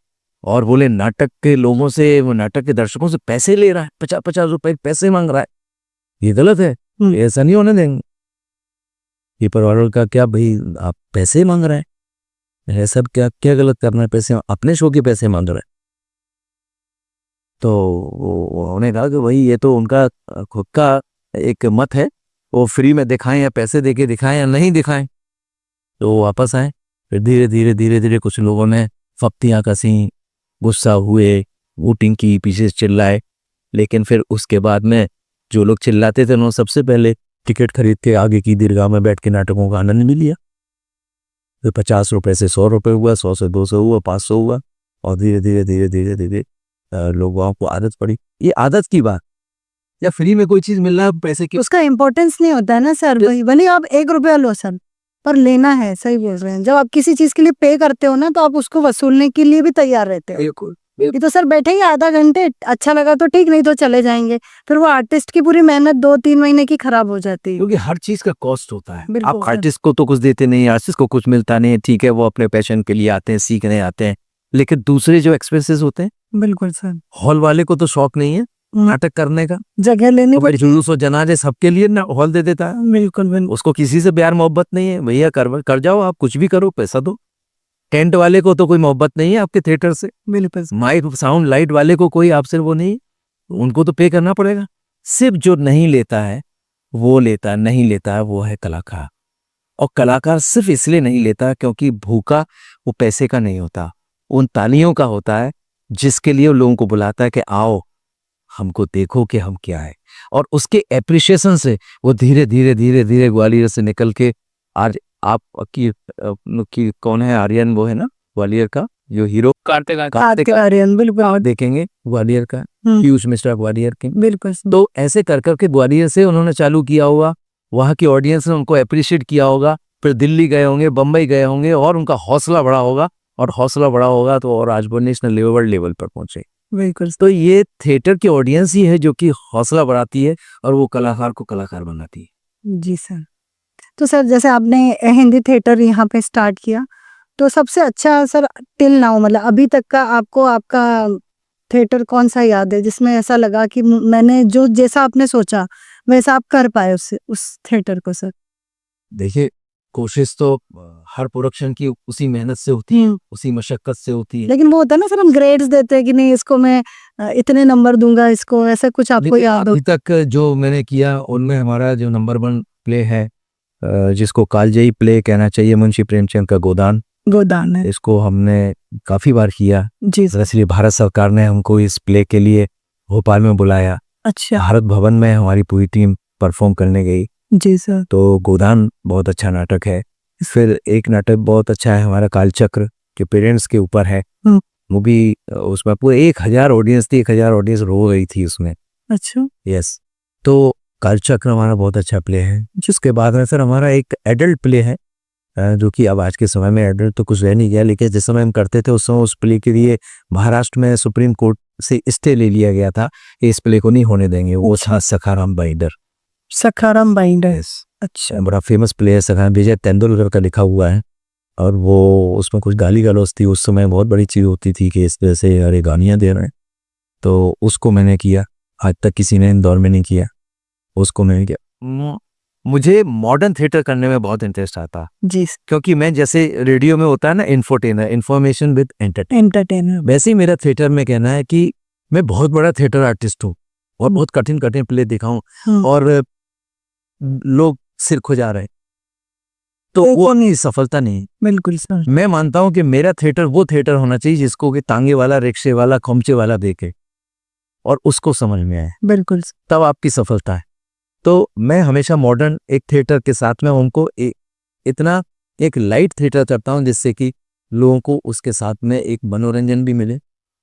और बोले नाटक के लोगों से, वो नाटक के दर्शकों से पैसे ले रहा है, 50-50 रुपए पैसे मांग रहा है, ये गलत है, ऐसा नहीं होने देंगे। पेपर वालों का क्या भाई, आप पैसे मांग रहे हैं, ये सब क्या क्या गलत करना है, पैसे अपने शो के पैसे मांग रहे हैं। तो उन्होंने कहा कि भाई ये तो उनका खुद का एक मत है, वो फ्री में दिखाएं या पैसे देके दिखाएं या नहीं दिखाएं। तो वो वापस आए। फिर धीरे धीरे कुछ लोगों ने फप्तियाँ कसी, गुस्सा हुए, वोटिंग की, पीछे चिल्लाए। लेकिन फिर उसके बाद में जो लोग चिल्लाते थे उन्होंने सबसे पहले टिकट खरीद के आगे की दीर्घा में बैठ के नाटकों का आनंद भी लिया। फिर 50 रुपए से 100 रुपए हुआ, 100 से 200 हुआ, 500 हुआ, और धीरे धीरे लोगों को आदत पड़ी। ये आदत की बात, या फ्री में कोई चीज मिल रहा है पैसे की, उसका इम्पोर्टेंस नहीं होता है ना सर। वही भले आप 1 रुपया लो सर, पर लेना है। सही बोल रहे हैं। जब आप किसी चीज के लिए पे करते हो ना, तो आप उसको वसूलने के लिए भी तैयार रहते हो। ये तो सर बैठेंगे आधा घंटे, अच्छा लगा तो ठीक, नहीं तो चले जाएंगे। फिर वो आर्टिस्ट की पूरी मेहनत 2-3 महीने की खराब हो जाती है। क्योंकि हर चीज का कॉस्ट होता है। बिल्कुल आप सर। आर्टिस्ट को तो कुछ देते नहीं, आर्टिस्ट को कुछ मिलता नहीं, ठीक है वो अपने पैशन के लिए आते हैं, सीखने आते हैं, लेकिन दूसरे जो एक्सपेंसेस होते हैं, बिल्कुल सर। हॉल वाले को तो शौक नहीं है नाटक करने का, जगह लेने तो भाई जुलूस और जनाजे सबके लिए ना हॉल दे देता है। बिल्कुल उसको किसी से प्यार मोहब्बत नहीं है, भैया कर जाओ, आप कुछ भी करो, पैसा दो। टेंट वाले को तो कोई मोहब्बत नहीं है आपके थिएटर से, बिल्कुल माइक साउंड लाइट वाले को कोई आपसे वो नहीं, उनको तो पे करना पड़ेगा। सिर्फ जो नहीं लेता है वो लेता, नहीं लेता है वो है कलाकार। और कलाकार सिर्फ इसलिए नहीं लेता क्योंकि भूखा वो पैसे का नहीं होता, उन तालियों का होता है, जिसके लिए लोगों को बुलाता है कि आओ हमको देखो कि हम क्या है। और उसके एप्रिशिएशन से वो धीरे धीरे ग्वालियर से निकल के आज आप की कौन है, आर्यन वो है ना ग्वालियर का जो हीरो, कार्तिक आर्यन। बिल्कुल देखेंगे ग्वालियर का, हम्म। पीयूष मिश्रा ग्वालियर के। बिल्कुल तो ऐसे कर करके ग्वालियर से उन्होंने चालू किया होगा, वहाँ की ऑडियंस ने उनको अप्रिशिएट किया होगा, फिर दिल्ली गए होंगे, बम्बई गए होंगे, और उनका हौसला बढ़ा होगा, और हौसला बढ़ा होगा तो और आज वो नेशनल लेवल लेवल पर पहुंचे। बिल्कुल। तो ये थिएटर की ऑडियंस ही है जो कि हौसला बढ़ाती है और वो कलाकार को कलाकार बनाती है। जी सर। तो सर जैसे आपने हिंदी थिएटर यहाँ पे स्टार्ट किया, तो सबसे अच्छा सर टिल नाउ, मतलब अभी तक का आपको आपका थिएटर कौन सा याद है जिसमें ऐसा लगा कि मैंने जो जैसा आपने सोचा वैसा आप कर पाए उस थिएटर को सर? देखिए, कोशिश तो हर प्रोडक्शन की उसी मेहनत से होती है, उसी मशक्कत से होती है। लेकिन वो होता है ना सर, हम ग्रेड्स देते हैं कि नहीं इसको मैं इतने नंबर दूंगा, इसको ऐसा कुछ आपको याद हो? अभी तक जो मैंने किया उनमें हमारा जो नंबर 1 प्ले है, जिसको कालजयी प्ले कहना चाहिए, मुंशी प्रेमचंद का गोदान है। इसको हमने काफी बार किया। जी सर। इसलिए भारत सरकार ने हमको इस प्ले के लिए भोपाल में बुलाया, अच्छा। भारत भवन में हमारी पूरी टीम परफॉर्म करने गई। जी सर। तो गोदान बहुत अच्छा नाटक है। फिर एक नाटक बहुत अच्छा है हमारा कालचक्र, जो पेरेंट्स के ऊपर है, वो भी उसमें पूरे 1000 ऑडियंस थी, 1000 ऑडियंस रो गई थी उसमें। अच्छा। यस। तो कालचक्र हमारा बहुत अच्छा प्ले है। जिसके बाद में फिर हमारा एक एडल्ट प्ले है, जो कि अब आज के समय में एडल्ट तो कुछ रह नहीं गया, लेकिन जिस समय हम करते थे उस समय उस प्ले के लिए महाराष्ट्र में सुप्रीम कोर्ट से स्टे ले लिया गया था, इस प्ले को नहीं होने देंगे। वो था सखाराम बाइंडर। सखाराम बाइंडर। अच्छा, बड़ा फेमस प्ले है सखाराम, विजय तेंदुलकर का लिखा हुआ है, और वो उसमें कुछ गाली गलौज थी। उस समय बहुत बड़ी चीज होती थी कि इस तरह से अरे गालियाँ दे रहे हैं, तो उसको मैंने किया। आज तक किसी ने इंदौर में नहीं किया, उसको मैंने किया। मुझे मॉडर्न थिएटर करने में बहुत इंटरेस्ट आता जी, क्योंकि मैं जैसे रेडियो में होता है ना इन्फोटेनर, इन्फॉर्मेशन विद एंटरटेनर, वैसे ही मेरा थिएटर में कहना है कि मैं बहुत बड़ा थिएटर आर्टिस्ट हूँ और बहुत कठिन कठिन प्ले दिखाऊं और लोग सिर खुजा रहे, तो वो नहीं, सफलता नहीं। बिल्कुल सर। मैं मानता हूं कि मेरा थिएटर वो थिएटर होना चाहिए जिसको कि तांगे वाला, रिक्शे वाला, खोमचे वाला देखे और उसको समझ में आए, बिल्कुल, तब आपकी सफलता है। तो मैं हमेशा मॉडर्न एक थिएटर के साथ में उनको इतना एक लाइट थिएटर करता हूं जिससे कि लोगों को उसके साथ में एक मनोरंजन भी मिले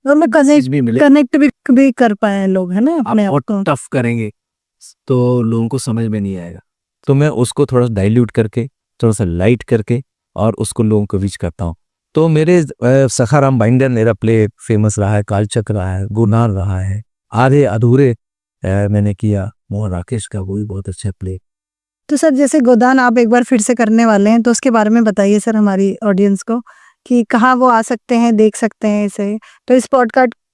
और मैं कनेक्ट भी कर पाए लोग, है ना अपने आप को। टफ करेंगे तो लोगों को समझ में नहीं आएगा, तो मैं उसको थोड़ा डाइल्यूट करके, थोड़ा सा लाइट करके और उसको लोगों को रीच करता हूँ। तो मेरे सखाराम बाइंडर मेरा प्ले फेमस रहा है, कालचक्र रहा है, गुरनार रहा है, आधे अधूरे मैंने किया, मोहन राकेश का वो भी बहुत अच्छा प्ले। तो सर जैसे गोदान आप एक बार फिर से करने वाले हैं तो उसके बारे में बताइए सर हमारी ऑडियंस को कि कहाँ वो आ सकते हैं, देख सकते हैं इसे। तो इस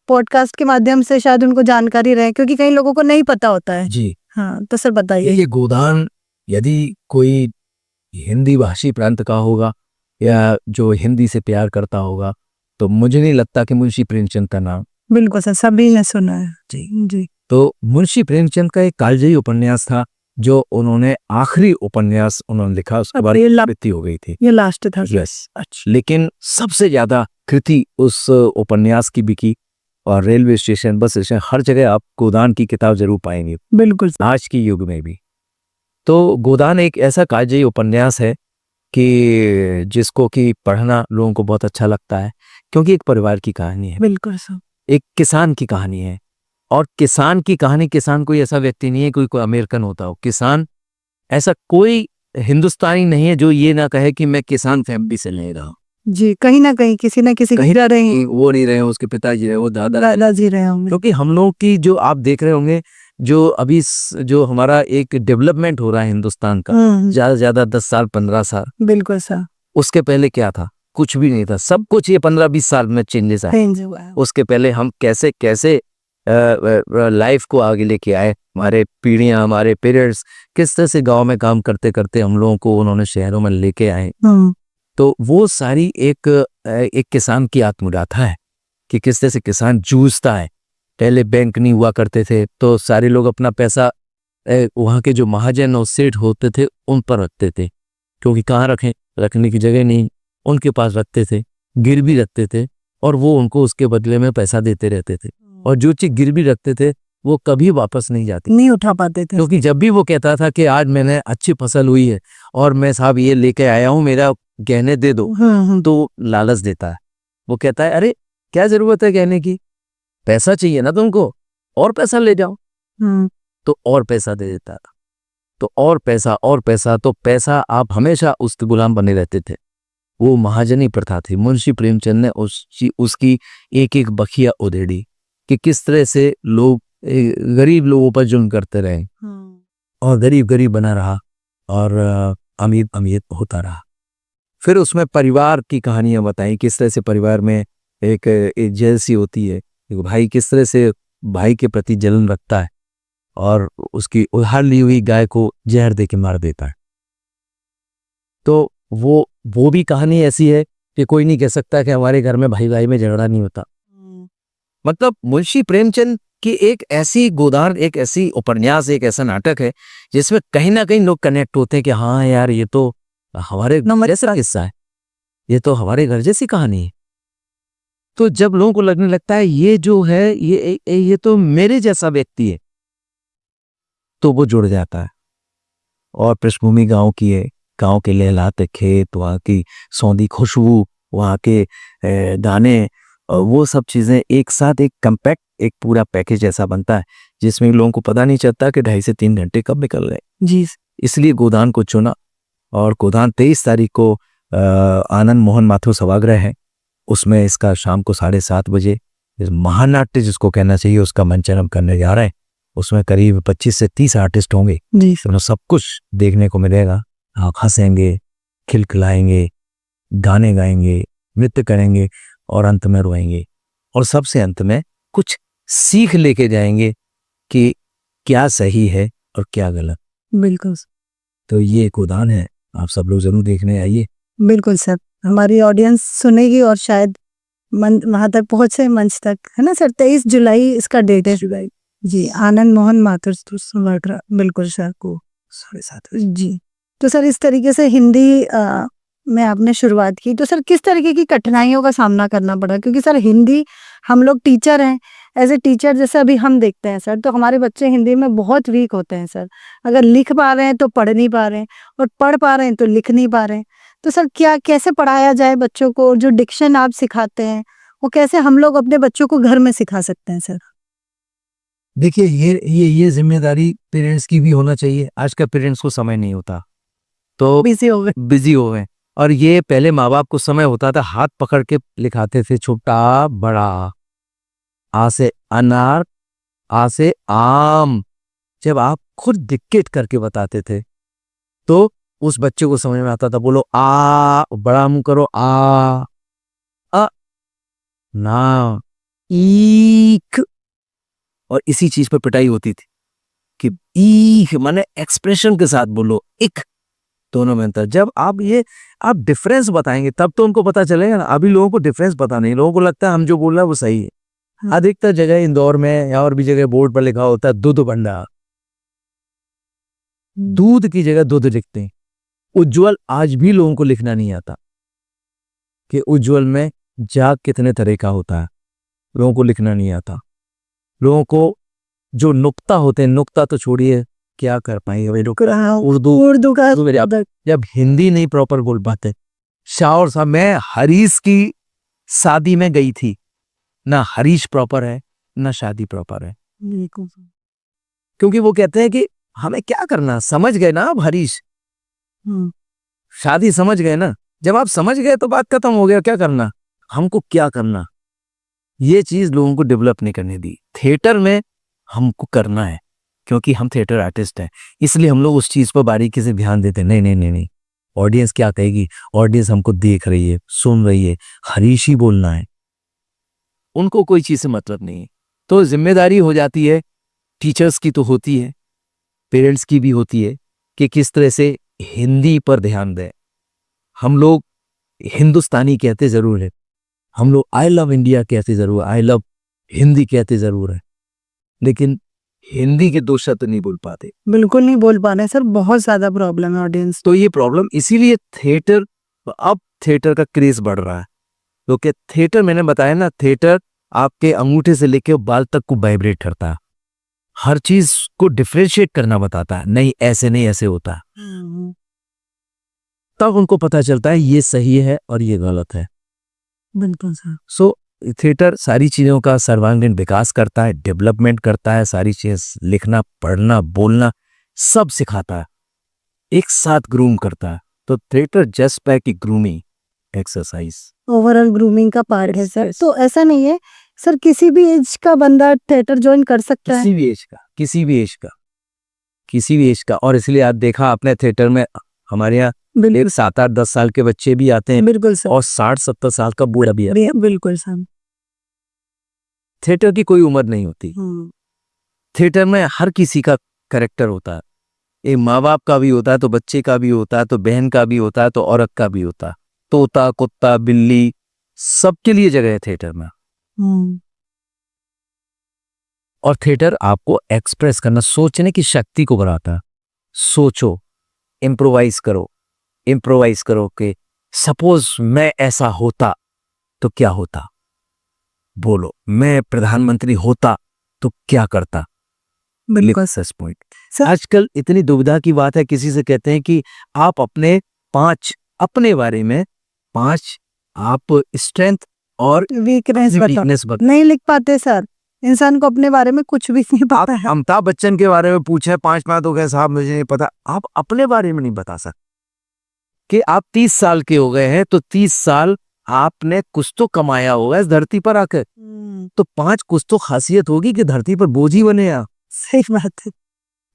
पॉडकास्ट के माध्यम से शायद उनको जानकारी रहे, क्योंकि कई लोगों को नहीं पता होता है। जी हाँ, तो सर बताइए। ये गोदान यदि कोई हिंदी भाषी प्रांत का होगा या जो हिंदी से प्यार करता होगा, तो मुझे नहीं लगता कि मुंशी प्रेमचंद का नाम। बिल्कुल सर, सभी ने सुना है। जी जी। तो मुंशी प्रेमचंद का एक कालजयी उपन्यास था जो उन्होंने आखिरी उपन्यास उन्होंने लिखा, उसके बाद मृत्यु हो गई थी। ये लास्ट था। यस, अच्छा। लेकिन सबसे ज्यादा कृति उस उपन्यास की बिकी, और रेलवे स्टेशन, बस स्टेशन, हर जगह आप गोदान की किताब जरूर पाएंगे, बिल्कुल आज के युग में भी। तो गोदान एक ऐसा कालजयी उपन्यास है कि जिसको कि पढ़ना लोगों को बहुत अच्छा लगता है, क्योंकि एक परिवार की कहानी है, बिल्कुल सर। एक किसान की कहानी है। और किसान की कहानी, किसान कोई ऐसा व्यक्ति नहीं है कोई अमेरिकन होता हो, किसान ऐसा कोई हिंदुस्तानी नहीं है जो ये ना कहे कि मैं किसान फैमिली से नहीं रहा। जी, कहीं ना कहीं किसी ना किसी कहीं रह रहे हैं, वो नहीं रहे, उसके पिताजी रहे, वो दादाजी रहे होंगे। क्योंकि हम लोग की जो आप देख रहे होंगे, जो अभी जो हमारा एक डेवलपमेंट हो रहा है हिंदुस्तान का, ज्यादा से ज्यादा 10 साल 15 साल, बिल्कुल सर। उसके पहले क्या था? कुछ भी नहीं था। सब कुछ ये 15-20 साल में चेंजेस आए। उसके पहले हम कैसे कैसे लाइफ को आगे लेके आए, हमारे पीढ़ियां, हमारे पेरेंट्स किस तरह से गांव में काम करते करते हम लोगों को उन्होंने शहरों में लेके आए। तो वो सारी एक किसान की आत्मगाथा है कि किस तरह से किसान जूझता है। पहले बैंक नहीं हुआ करते थे, तो सारे लोग अपना पैसा वहाँ के जो महाजन और सेठ होते थे उन पर रखते थे, क्योंकि कहाँ रखें, रखने की जगह नहीं, उनके पास रखते थे, गिरवी रखते थे, और वो उनको उसके बदले में पैसा देते रहते थे। और जो चीज गिरवी रखते थे वो कभी वापस नहीं जाती, नहीं उठा पाते थे, क्योंकि जब भी वो कहता था कि आज मैंने अच्छी फसल हुई है और मैं साहब ये लेके आया हूँ, मेरा गहने दे दो, तो लालच देता है। वो कहता है अरे क्या जरूरत है गहने की, पैसा चाहिए ना तुमको, और पैसा ले जाओ। तो और पैसा दे देता है, तो और पैसा और पैसा, तो पैसा आप हमेशा उसके गुलाम बने रहते थे। वो महाजनी प्रथा थी। मुंशी प्रेमचंद ने उसकी एक एक बखिया उधेड़ी कि किस तरह से लोग गरीब लोगों पर जुल्म करते रहे, और गरीब गरीब बना रहा और अमीर अमीर होता रहा। फिर उसमें परिवार की कहानियां बताई, किस तरह से परिवार में एक जेलसी होती है, एक भाई किस तरह से भाई के प्रति जलन रखता है और उसकी उधार ली हुई गाय को जहर दे के मार देता है। तो वो भी कहानी ऐसी है कि कोई नहीं कह सकता कि हमारे घर में भाई भाई में झगड़ा नहीं होता। मतलब मुंशी प्रेमचंद की एक ऐसी गोदान, एक ऐसी उपन्यास, एक ऐसा नाटक है जिसमें कहीं ना कहीं लोग कनेक्ट होते हैं कि हाँ यार ये तो हमारे जैसा किस्सा है, ये तो हमारे घर जैसी कहानी है। तो जब लोगों को लगने लगता है ये जो है ये तो मेरे जैसा व्यक्ति है, तो वो जुड़ जाता है। और पृष्ठभूमि गांव की है, गांव के लहलाते खेत, वहाँ की सौंधी खुशबू, वहाँ के दाने, वो सब चीजें एक साथ एक कम्पैक्ट एक पूरा पैकेज ऐसा बनता है जिसमें लोगों को पता नहीं चलता कि 2.5 से 3 घंटे कब निकल गए। जी, इसलिए गोदान को चुना। और गोदान 23 तारीख को आनंद मोहन माथुर सभागृह है, उसमें इसका शाम को 7:30 बजे इस महानाट्य जिसको कहना चाहिए उसका मंचन हम करने जा रहे हैं। उसमें करीब 25 से 30 आर्टिस्ट होंगे जी, तो सब कुछ देखने को मिलेगा। आप हंसेंगे, खिलखिलाएंगे, गाने गाएंगे, नृत्य करेंगे और अंत में रोएंगे, और सबसे अंत में कुछ सीख लेके जाएंगे कि क्या सही है और क्या गलत। बिल्कुल। तो ये गोदान है, आप सब लोग जरूर देखने आइए। बिल्कुल सर, हमारी ऑडियंस सुनेगी और शायद वहां तक पहुंचे, मंच तक, है ना सर। 23 जुलाई इसका डेट है जी, आनंद मोहन माथुर सभागृह, बिल्कुल सर को 7:30 जी। तो सर इस तरीके से हिंदी में आपने शुरुआत की, तो सर किस तरीके की कठिनाइयों का सामना करना पड़ा? क्योंकि सर हिंदी, हम लोग टीचर हैं, एज ए टीचर जैसे अभी हम देखते हैं सर, तो हमारे बच्चे हिंदी में बहुत वीक होते हैं सर। अगर लिख पा रहे हैं तो पढ़ नहीं पा रहे हैं, और पढ़ पा रहे हैं तो लिख नहीं पा रहे हैं। तो सर कैसे पढ़ाया जाए बच्चों को? जो डिक्शन आप सिखाते हैं वो कैसे हम लोग अपने बच्चों को घर में सिखा सकते हैं सर? देखिए ये जिम्मेदारी पेरेंट्स की भी होना चाहिए। आज का पेरेंट्स को समय नहीं होता, तो बिजी हो गए। और ये पहले माँ बाप को समय होता था, हाथ पकड़ के लिखाते थे, छोटा बड़ा, आ से अनार, आ से आम। जब आप खुद डिक्टेट करके बताते थे तो उस बच्चे को समझ में आता था। बोलो आ, बड़ा मुंह करो, आ, अ, ना, ईक। और इसी चीज पर पिटाई होती थी कि ईक माने एक्सप्रेशन के साथ बोलो, इक दोनों में अंतर। जब आप डिफरेंस बताएंगे तब तो उनको पता चलेगा ना। अभी लोगों को डिफरेंस पता नहीं, लोगों को लगता है हम जो बोल रहे हैं वो सही है। हाँ। अधिकतर जगह इंदौर में या और भी जगह बोर्ड पर लिखा होता है दूध भंडार, दूध की जगह दूध लिखते हैं। उज्जवल आज भी लोगों को लिखना नहीं आता कि उज्जवल में जाग कितने तरह का होता है, लोगों को लिखना नहीं आता। लोगों को जो नुक्ता होते हैं, नुक्ता तो छोड़िए, क्या कर पाएंगे भाई लोग। उर्दू का तो मेरे जब हिंदी नहीं प्रॉपर बोल पाते। शाह साहब, मैं हरीश की शादी में गई थी, ना हरीश प्रॉपर है ना शादी प्रॉपर है, क्योंकि वो कहते हैं कि हमें क्या करना, समझ गए ना आप हरीश, शादी समझ गए ना। जब आप समझ गए तो बात खत्म हो गया, क्या करना, हमको क्या करना। ये चीज लोगों को डेवलप नहीं करने दी। थिएटर में हमको करना है क्योंकि हम थिएटर आर्टिस्ट हैं, इसलिए हम लोग उस चीज पर बारीकी से ध्यान देते हैं। नहीं नहीं नहीं नहीं, ऑडियंस क्या कहेगी, ऑडियंस हमको देख रही है, सुन रही है, हरीश ही बोलना है, उनको कोई चीज से मतलब नहीं है। तो जिम्मेदारी हो जाती है, टीचर्स की तो होती है, पेरेंट्स की भी होती है कि किस तरह से हिंदी पर ध्यान दें। हम लोग हिंदुस्तानी कहते जरूर है, हम लोग आई लव इंडिया कहते जरूर, आई लव हिंदी कहते जरूर है, लेकिन हिंदी के दो शब्द नहीं बोल पाते। बिल्कुल नहीं बोल पा रहे सर, बहुत ज्यादा प्रॉब्लम है ऑडियंस। तो ये प्रॉब्लम, इसीलिए थिएटर, अब थिएटर का क्रेज बढ़ रहा है। तो क्या थिएटर, मैंने बताया ना, थिएटर आपके अंगूठे से लेके बाल तक को वाइब्रेट करता है, हर चीज को डिफरेंशिएट करना बताता है, नहीं ऐसे नहीं ऐसे होता है। तब उनको पता चलता है ये सही है और ये गलत है। बिल्कुल सर। सो थिएटर सारी चीजों का सर्वांगीण विकास करता है, डेवलपमेंट करता है, सारी चीज लिखना, पढ़ना, बोलना सब सिखाता है, एक साथ ग्रूम करता है। तो theatre just back grooming exercise, overall grooming का पार्ट है सर। Yes. तो ऐसा नहीं है सर, किसी भी एज का बंदा थिएटर ज्वाइन कर सकता है? किसी भी एज का, किसी भी एज का, किसी भी एज का। और इसलिए आप देखा आपने थिएटर में हमारे यहाँ बिल्कुल 7-8-10 साल के बच्चे भी आते हैं बिल्कुल सर। और 60-70 साल का बूढ़ा भी है। बिल्कुल सर। थिएटर की कोई उम्र नहीं होती। थिएटर में हर किसी का कैरेक्टर होता है, एक माँ बाप का भी होता है, तो बच्चे का भी होता है, तो बहन का भी होता है, तो औरत का भी होता है, तोता, कुत्ता, बिल्ली, सबके लिए जगह है थिएटर में। और थिएटर आपको एक्सप्रेस करना, सोचने की शक्ति को बढ़ाता है। सोचो, इम्प्रोवाइज करो, इम्प्रोवाइज करो कि सपोज मैं ऐसा होता तो क्या होता, बोलो मैं प्रधानमंत्री होता तो क्या करता। बिल्कुल सच पॉइंट। सर। आजकल इतनी दुविधा की बात है, किसी से कहते हैं कि आप अपने बारे में 5 आप स्ट्रेंथ और वीकनेस वीकनेस बता। नहीं लिख पाते सर, इंसान को अपने बारे में कुछ भी नहीं पता है। अमिताभ बच्चन के बारे में पूछे 5 तो कहे साहब मुझे नहीं पता। आप अपने बारे में नहीं बता सकते कि आप 30 साल के हो गए हैं, तो 30 साल आपने कुछ तो कमाया होगा इस धरती पर आकर, तो 5 कुछ तो खासियत होगी कि धरती पर बोझ ही बने आप। सही बात है।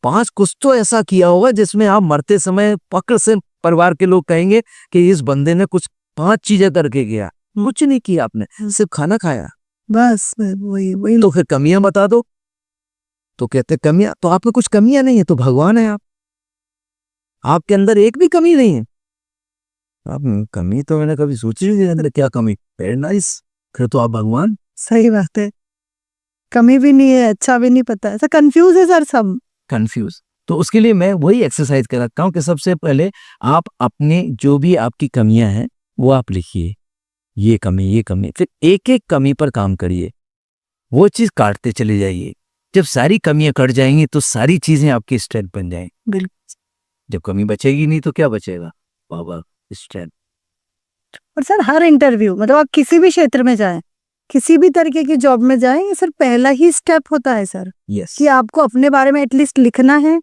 5 कुछ तो ऐसा किया होगा जिसमें आप मरते समय फक्र से परिवार के लोग कहेंगे कि इस बंदे ने कुछ 5 चीजें करके गया। कुछ नहीं किया आपने, सिर्फ खाना खाया, बस वही तो फिर कमियां बता दो। तो कहते कमियां, तो आप में कुछ कमियां नहीं है तो भगवान है आप, आपके अंदर एक भी कमी नहीं है। आप कमी तो मैंने कभी सोची नहीं, अंदर क्या कमी, वेरी नाइस, फिर तो आप भगवान। सही बात है, कमी भी नहीं है, अच्छा भी नहीं पता है, ऐसा कंफ्यूज है सर सब। कंफ्यूज। तो उसके लिए मैं वही एक्सरसाइज कर रखता हूँ कि सबसे पहले आप अपने जो भी आपकी कमियां हैं वो आप लिखिए, ये कमी, फिर एक एक कमी पर काम करिए, वो चीज काटते चले जाइए। जब सारी कमियां कट जाएंगी तो सारी चीजें आपकी स्ट्रेंथ बन जाएंगी। बिल्कुल। जब कमी बचेगी नहीं तो क्या बचेगा, बाबा स्ट्रेंथ। और सर हर इंटरव्यू, मतलब आप किसी भी क्षेत्र में जाएं, किसी भी तरीके की जॉब में जाएं, ये सर पहला ही स्टेप होता है सर, यस, कि आपको अपने बारे में एटलीस्ट लिखना है।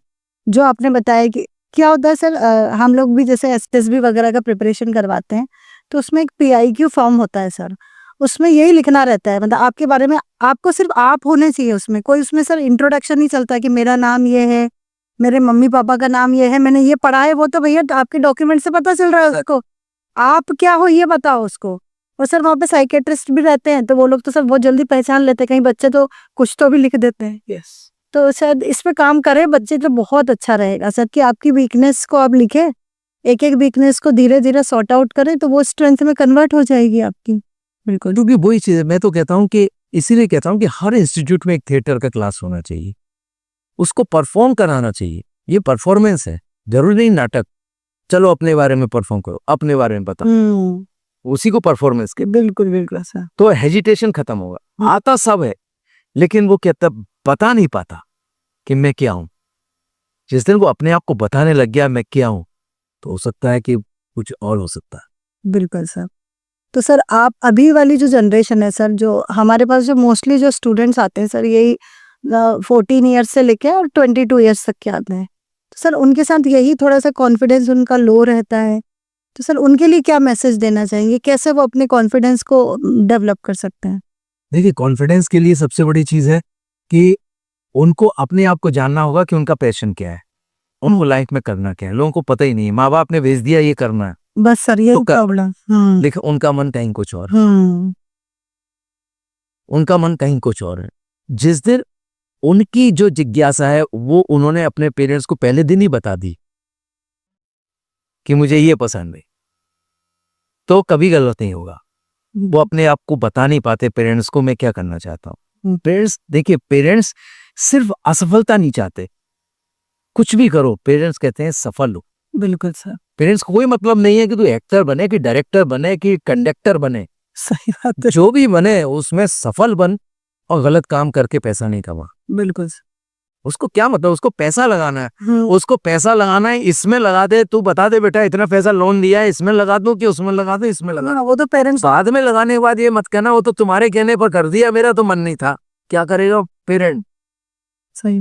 जो आपने बताया कि क्या होता है सर, हम लोग भी जैसे एसएसबी वगैरह का प्रिपरेशन करवाते हैं, तो उसमें एक पीआईक्यू फॉर्म होता है सर। उसमें यही लिखना रहता है, मतलब आपके बारे में, आपको सिर्फ आप होने चाहिए उसमें, कोई उसमें सर इंट्रोडक्शन नहीं चलता कि मेरा नाम ये है, मेरे मम्मी पापा का नाम ये है, मैंने ये पढ़ा है, वो तो भैया आपके डॉक्यूमेंट से पता चल रहा है उसको, आप क्या हो ये बताओ उसको। और सर वहाँ पे साइकेट्रिस्ट भी रहते हैं, तो वो लोग तो सर बहुत जल्दी पहचान लेते हैं, कहीं बच्चे तो कुछ तो भी लिख देते हैं। यस, तो शायद इस पे काम करें बच्चे तो बहुत अच्छा रहेगा सर, कि आपकी वीकनेस को आप लिखें, एक एक वीकनेस को धीरे धीरे सॉर्ट आउट करें, तो वो स्ट्रेंथ में कन्वर्ट हो जाएगी आपकी। बिल्कुल, क्योंकि वही चीज है। मैं तो कहता हूँ कि इसीलिए कहता हूँ कि हर इंस्टीट्यूट में एक थिएटर का क्लास होना चाहिए, उसको परफॉर्म कराना चाहिए। ये परफॉर्मेंस है, जरूरी नहीं नाटक। चलो अपने बारे में परफॉर्म करो, अपने बारे में बताओ, उसी को परफॉर्मेंस के। बिल्कुल बिल्कुल सर। तो हेजिटेशन खत्म होगा। आता सब है, लेकिन वो कहता बता नहीं पाता कि मैं क्या हूं। जिस दिन वो अपने आप को बताने लग गया मैं क्या हूं, तो हो सकता है कि कुछ और हो सकता है। बिल्कुल सर। तो सर आप अभी वाली जो जनरेशन है सर, जो हमारे पास जो मोस्टली जो स्टूडेंट्स आते हैं सर, यही 14 ईयर्स से लेके और 22 ईयर्स तक के आते हैं, तो सर उनके साथ यही थोड़ा सा कॉन्फिडेंस उनका लो रहता है, तो सर उनके लिए क्या मैसेज देना चाहेंगे, कैसे वो अपने कॉन्फिडेंस को डेवलप कर सकते हैं? देखिए, कॉन्फिडेंस के लिए सबसे बड़ी चीज है कि उनको अपने आप को जानना होगा कि उनका पैशन क्या है, उनको लाइफ में करना क्या है। लोगों को पता ही नहीं है, माँ बाप ने भेज दिया ये करना है, बस सर ये तो प्रॉब्लम। लेकिन उनका मन कहीं कुछ और, उनका मन कहीं कुछ और है। जिस दिन उनकी जो जिज्ञासा है वो उन्होंने अपने पेरेंट्स को पहले दिन ही बता दी कि मुझे ये पसंद है, तो कभी गलत नहीं होगा। वो अपने आप को बता नहीं पाते पेरेंट्स को मैं क्या करना चाहता हूँ। पेरेंट्स, देखिए, पेरेंट्स सिर्फ असफलता नहीं चाहते। कुछ भी करो, पेरेंट्स कहते हैं सफल हो। बिल्कुल सर, पेरेंट्स को कोई मतलब नहीं है कि तू एक्टर बने, कि डायरेक्टर बने, कि कंडक्टर बने। सही बात है। जो भी बने उसमें सफल बन, और गलत काम करके पैसा नहीं कमा। बिल्कुल सर। उसको क्या मतलब, उसको पैसा लगाना है, उसको पैसा लगाना है, इसमें लगा दे। तू बता दे बेटा इतना पैसा लोन दिया है, इसमें लगा दो कि उसमें लगा दो, इसमें लगा दो। वो तो पेरेंट्स बाद में लगाने के बाद ये मत कहना वो तो तुम्हारे कहने पर कर दिया, मेरा तो मन नहीं था। क्या करेगा पेरेंट? सही,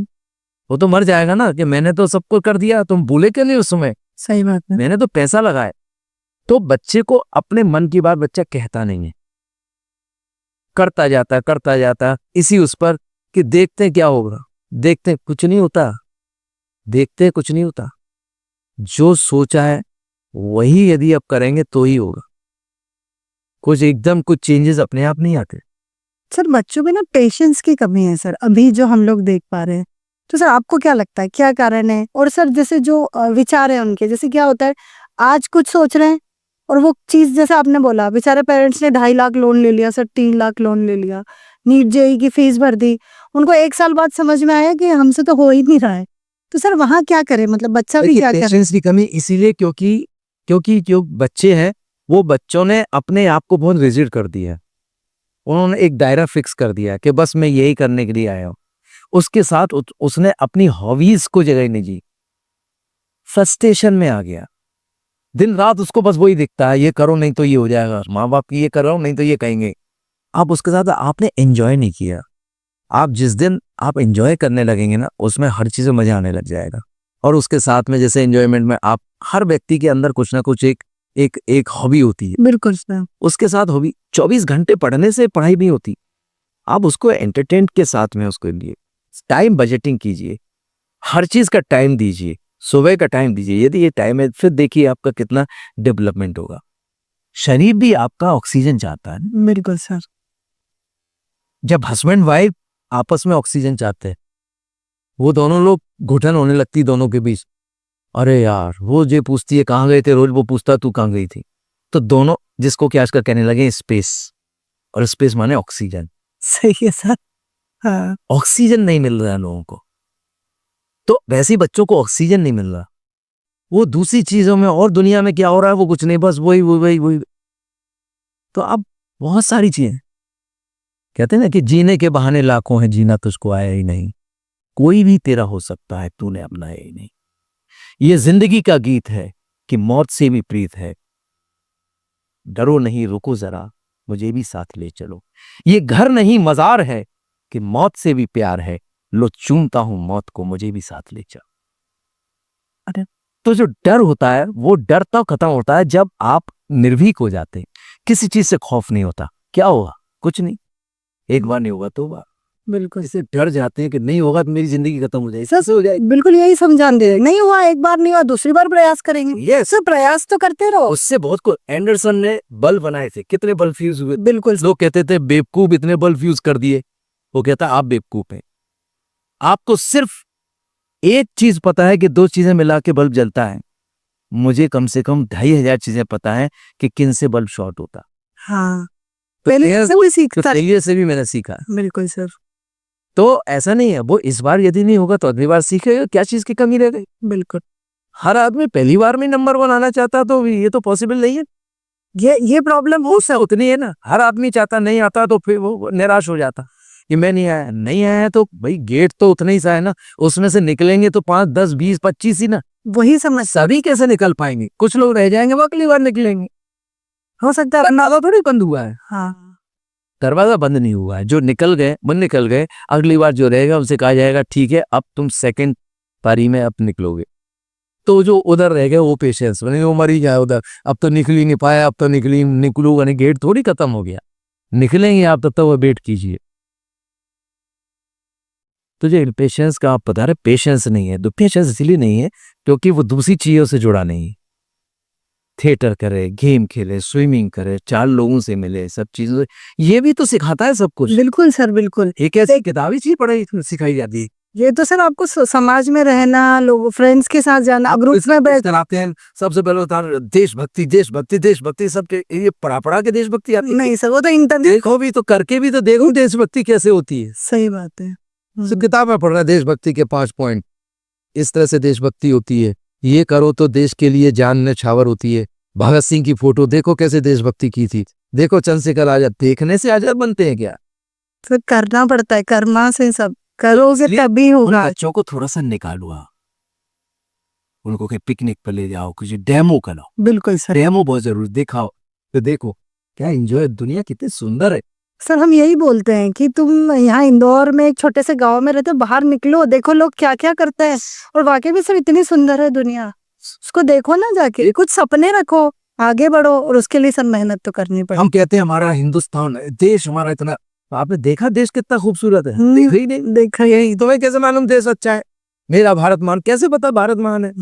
वो तो मर जाएगा ना कि मैंने तो सबको कर दिया, तुम भूले क्यों नहीं उस समय, सही बात है। मैंने तो पैसा लगाया। तो बच्चे को अपने मन की बात बच्चा कहता नहीं है, करता जाता इसी उस पर कि देखते क्या होगा, देखते कुछ नहीं होता, देखते कुछ नहीं होता। जो सोचा है वही यदि आप करेंगे तो ही होगा। कुछ एकदम कुछ चेंजेस अपने आप नहीं आते। सर बच्चों में ना पेशेंस की कमी है सर, अभी जो हम लोग देख पा रहे हैं, तो सर आपको क्या लगता है क्या कारण है? और सर जैसे जो विचार है उनके, जैसे क्या होता है, आज कुछ सोच रहे हैं और वो चीज जैसे आपने बोला, बेचारे पेरेंट्स ने 2.5 लाख लोन ले लिया सर, 3 लाख लोन ले लिया, नीट जेईई की फीस भर दी, उनको 1 साल बाद समझ में आया कि हमसे तो हो ही नहीं रहा है, तो सर वहां क्या करे, मतलब बच्चा भी क्या करे? पेशेंस की कमी इसीलिए क्योंकि जो बच्चे हैं वो बच्चों ने अपने आप को बहुत रिजिड कर दिया है। उन्होंने एक दायरा फिक्स कर दिया कि बस मैं यही करने के लिए आया हूं। उसके साथ उसने अपनी हॉबीज को जगह नहीं दी, फ्रस्ट्रेशन में आ गया। दिन रात उसको बस वही दिखता है, ये करो नहीं तो ये हो जाएगा, माँ बाप की ये करो नहीं तो ये कहेंगे। आप उसके साथ आपने एंजॉय नहीं किया। आप जिस दिन आप एंजॉय करने लगेंगे ना, उसमें हर चीज में मजा आने लग जाएगा। और उसके साथ में जैसे एंजॉयमेंट में आप, हर व्यक्ति के अंदर कुछ ना कुछ एक हॉबी होती है। बिल्कुल सर। उसके साथ हॉबी 24 घंटे पढ़ने से पढ़ाई नहीं होती। आप उसको एंटरटेन के साथ में उसको लिए टाइम बजटिंग कीजिए, हर चीज का टाइम दीजिए, सुबह का टाइम दीजिए। यदि ये टाइम है फिर देखिए आपका कितना डेवलपमेंट होगा। शरीर भी आपका ऑक्सीजन चाहता है। बिल्कुल सर। जब हस्बैंड वाइफ आपस में ऑक्सीजन चाहते हैं, वो दोनों लोग घुटन होने लगती दोनों के बीच। अरे यार, वो जो पूछती है कहाँ गए थे रोज, वो पूछता तू कहाँ गई थी। तो दोनों, जिसको क्या आजकल कहने लगे स्पेस, और स्पेस माने ऑक्सीजन। सही है सर। हाँ। ऑक्सीजन नहीं मिल रहा है लोगों को, तो वैसे ही बच्चों को ऑक्सीजन नहीं मिल रहा। वो दूसरी चीजों में और दुनिया में क्या हो रहा है वो कुछ नहीं, बस वही वही वही वही। तो अब बहुत सारी चीजें, कहते हैं ना कि जीने के बहाने लाखों हैं, जीना तुझको आया ही नहीं। कोई भी तेरा हो सकता है, तूने अपनाया ही नहीं। ये जिंदगी का गीत है कि मौत से भी प्रीत है। डरो नहीं, रुको जरा, मुझे भी साथ ले चलो। ये घर नहीं मजार है कि मौत से भी प्यार है। लो चूमता हूं मौत को, मुझे भी साथ ले चलो। अरे तो जो डर होता है वो डर तब खत्म होता है जब आप निर्भीक हो जाते हैं, किसी चीज से खौफ नहीं होता। क्या होगा? कुछ नहीं, एक बार नहीं होगा तो बार, बिल्कुल इससे डर जाते हैं कि नहीं होगा तो मेरी जिंदगी खत्म हो जाएगी, ऐसे हो जाएगी। बिल्कुल यही समझान दे, नहीं हुआ एक बार, नहीं हुआ दूसरी बार प्रयास करेंगे। यस, सर प्रयास तो करते रहो। उससे बहुत को एंडरसन ने बल्ब बनाए थे, कितने बल्ब फ्यूज हुए। बिल्कुल लोग कहते थे बेवकूफ इतने बल्ब फ्यूज कर दिए, वो कहता आप बेवकूफ हैं, आपको सिर्फ एक चीज पता है कि 2 चीजें मिला के बल्ब जलता है, मुझे कम से कम 2500 चीजें पता है कि किन से बल्ब शॉर्ट होता। हाँ, तो पहले तेरे- से भी तो सीखता। तेरे से भी मैंने सीखा। बिल्कुल सर, तो ऐसा नहीं है, वो इस बार यदि नहीं होगा तो अगली बार सीखेगा, क्या चीज की कमी रह गई। बिल्कुल हर आदमी पहली बार में नंबर 1 आना चाहता, तो ये तो पॉसिबल नहीं है। ये प्रॉब्लम हो। उससे उतनी है ना, हर आदमी चाहता, नहीं आता तो फिर वो निराश हो जाता कि मैं नहीं आया। नहीं आया तो भाई गेट तो उतना ही सा है ना, उसमें से निकलेंगे तो 5, 10, 20, 25 ही ना, वही समझ सभी कैसे निकल पाएंगे? कुछ लोग रह जाएंगे, वो अगली बार निकलेंगे। हो सकता है। दरवाजा थोड़ी बंद हुआ है, हाँ, दरवाजा बंद नहीं हुआ है। जो निकल गए वो निकल गए, अगली बार जो रहेगा उनसे कहा जाएगा ठीक है अब तुम सेकंड पारी में अब निकलोगे। तो जो उधर रह गए वो पेशेंस बने, वो मर ही जाए उधर, अब तो निकल ही नहीं पाया, अब तो निकलूंगा नहीं, गेट थोड़ी खत्म हो गया, निकलेंगे आप तब तक वो वेट कीजिए। तो जो पेशेंस का आप बता रहे, पेशेंस नहीं है, तो पेशेंस इसलिए नहीं है क्योंकि वो दूसरी चीजों से जुड़ा नहीं है। थिएटर करे, गेम खेले, स्विमिंग करे, 4 लोगों से मिले, सब चीजों से, ये भी तो सिखाता है सब कुछ। बिल्कुल सर, बिल्कुल। एक ऐसी किताबी चीज पढ़ाई सिखाई जाती है। ये तो सर आपको समाज में रहना, लोग फ्रेंड्स के साथ जाना, ग्रुप में बैठ चलाते हैं, सबसे पहले होता है देशभक्ति, देशभक्ति, देशभक्ति, सब ये पढ़ा के देशभक्ति आती है। नहीं सर, वो तो इंटरनेट। देखो भी तो, करके भी तो देखो देशभक्ति कैसे होती है। सही बात है। सिर्फ किताब में पढ़ रहा है देशभक्ति के 5 पॉइंट, इस तरह से देशभक्ति होती है, ये करो तो देश के लिए जान न्यौछावर होती है। भगत सिंह की फोटो देखो कैसे देशभक्ति की थी, देखो चंद्रशेखर आजाद, देखने से आजाद बनते हैं क्या? सर करना पड़ता है, कर्मा से सब करोगे तभी उन होगा। बच्चों को थोड़ा सा निकालो, उनको कहीं पिकनिक पर ले जाओ, कुछ डेमो कराओ, बिल्कुल सर। डेमो बहुत जरूरी, दिखाओ तो देखो क्या एंजॉय, दुनिया कितनी सुंदर है। सर हम यही बोलते हैं कि तुम यहाँ इंदौर में एक छोटे से गांव में रहते हो, बाहर निकलो, देखो लोग क्या क्या करते हैं, और वाकई भी सर इतनी सुंदर है दुनिया, उसको देखो ना जाके, कुछ सपने रखो, आगे बढ़ो, और उसके लिए सर मेहनत तो करनी पड़ेगी। हम कहते हैं हमारा हिंदुस्तान है, देश हमारा इतना, आपने देखा देश कितना खूबसूरत है? देखा ही नहीं। देखा यही। तुम्हें कैसे मालूम देश अच्छा है? मेरा भारत महान, कैसे पता भारत महान है?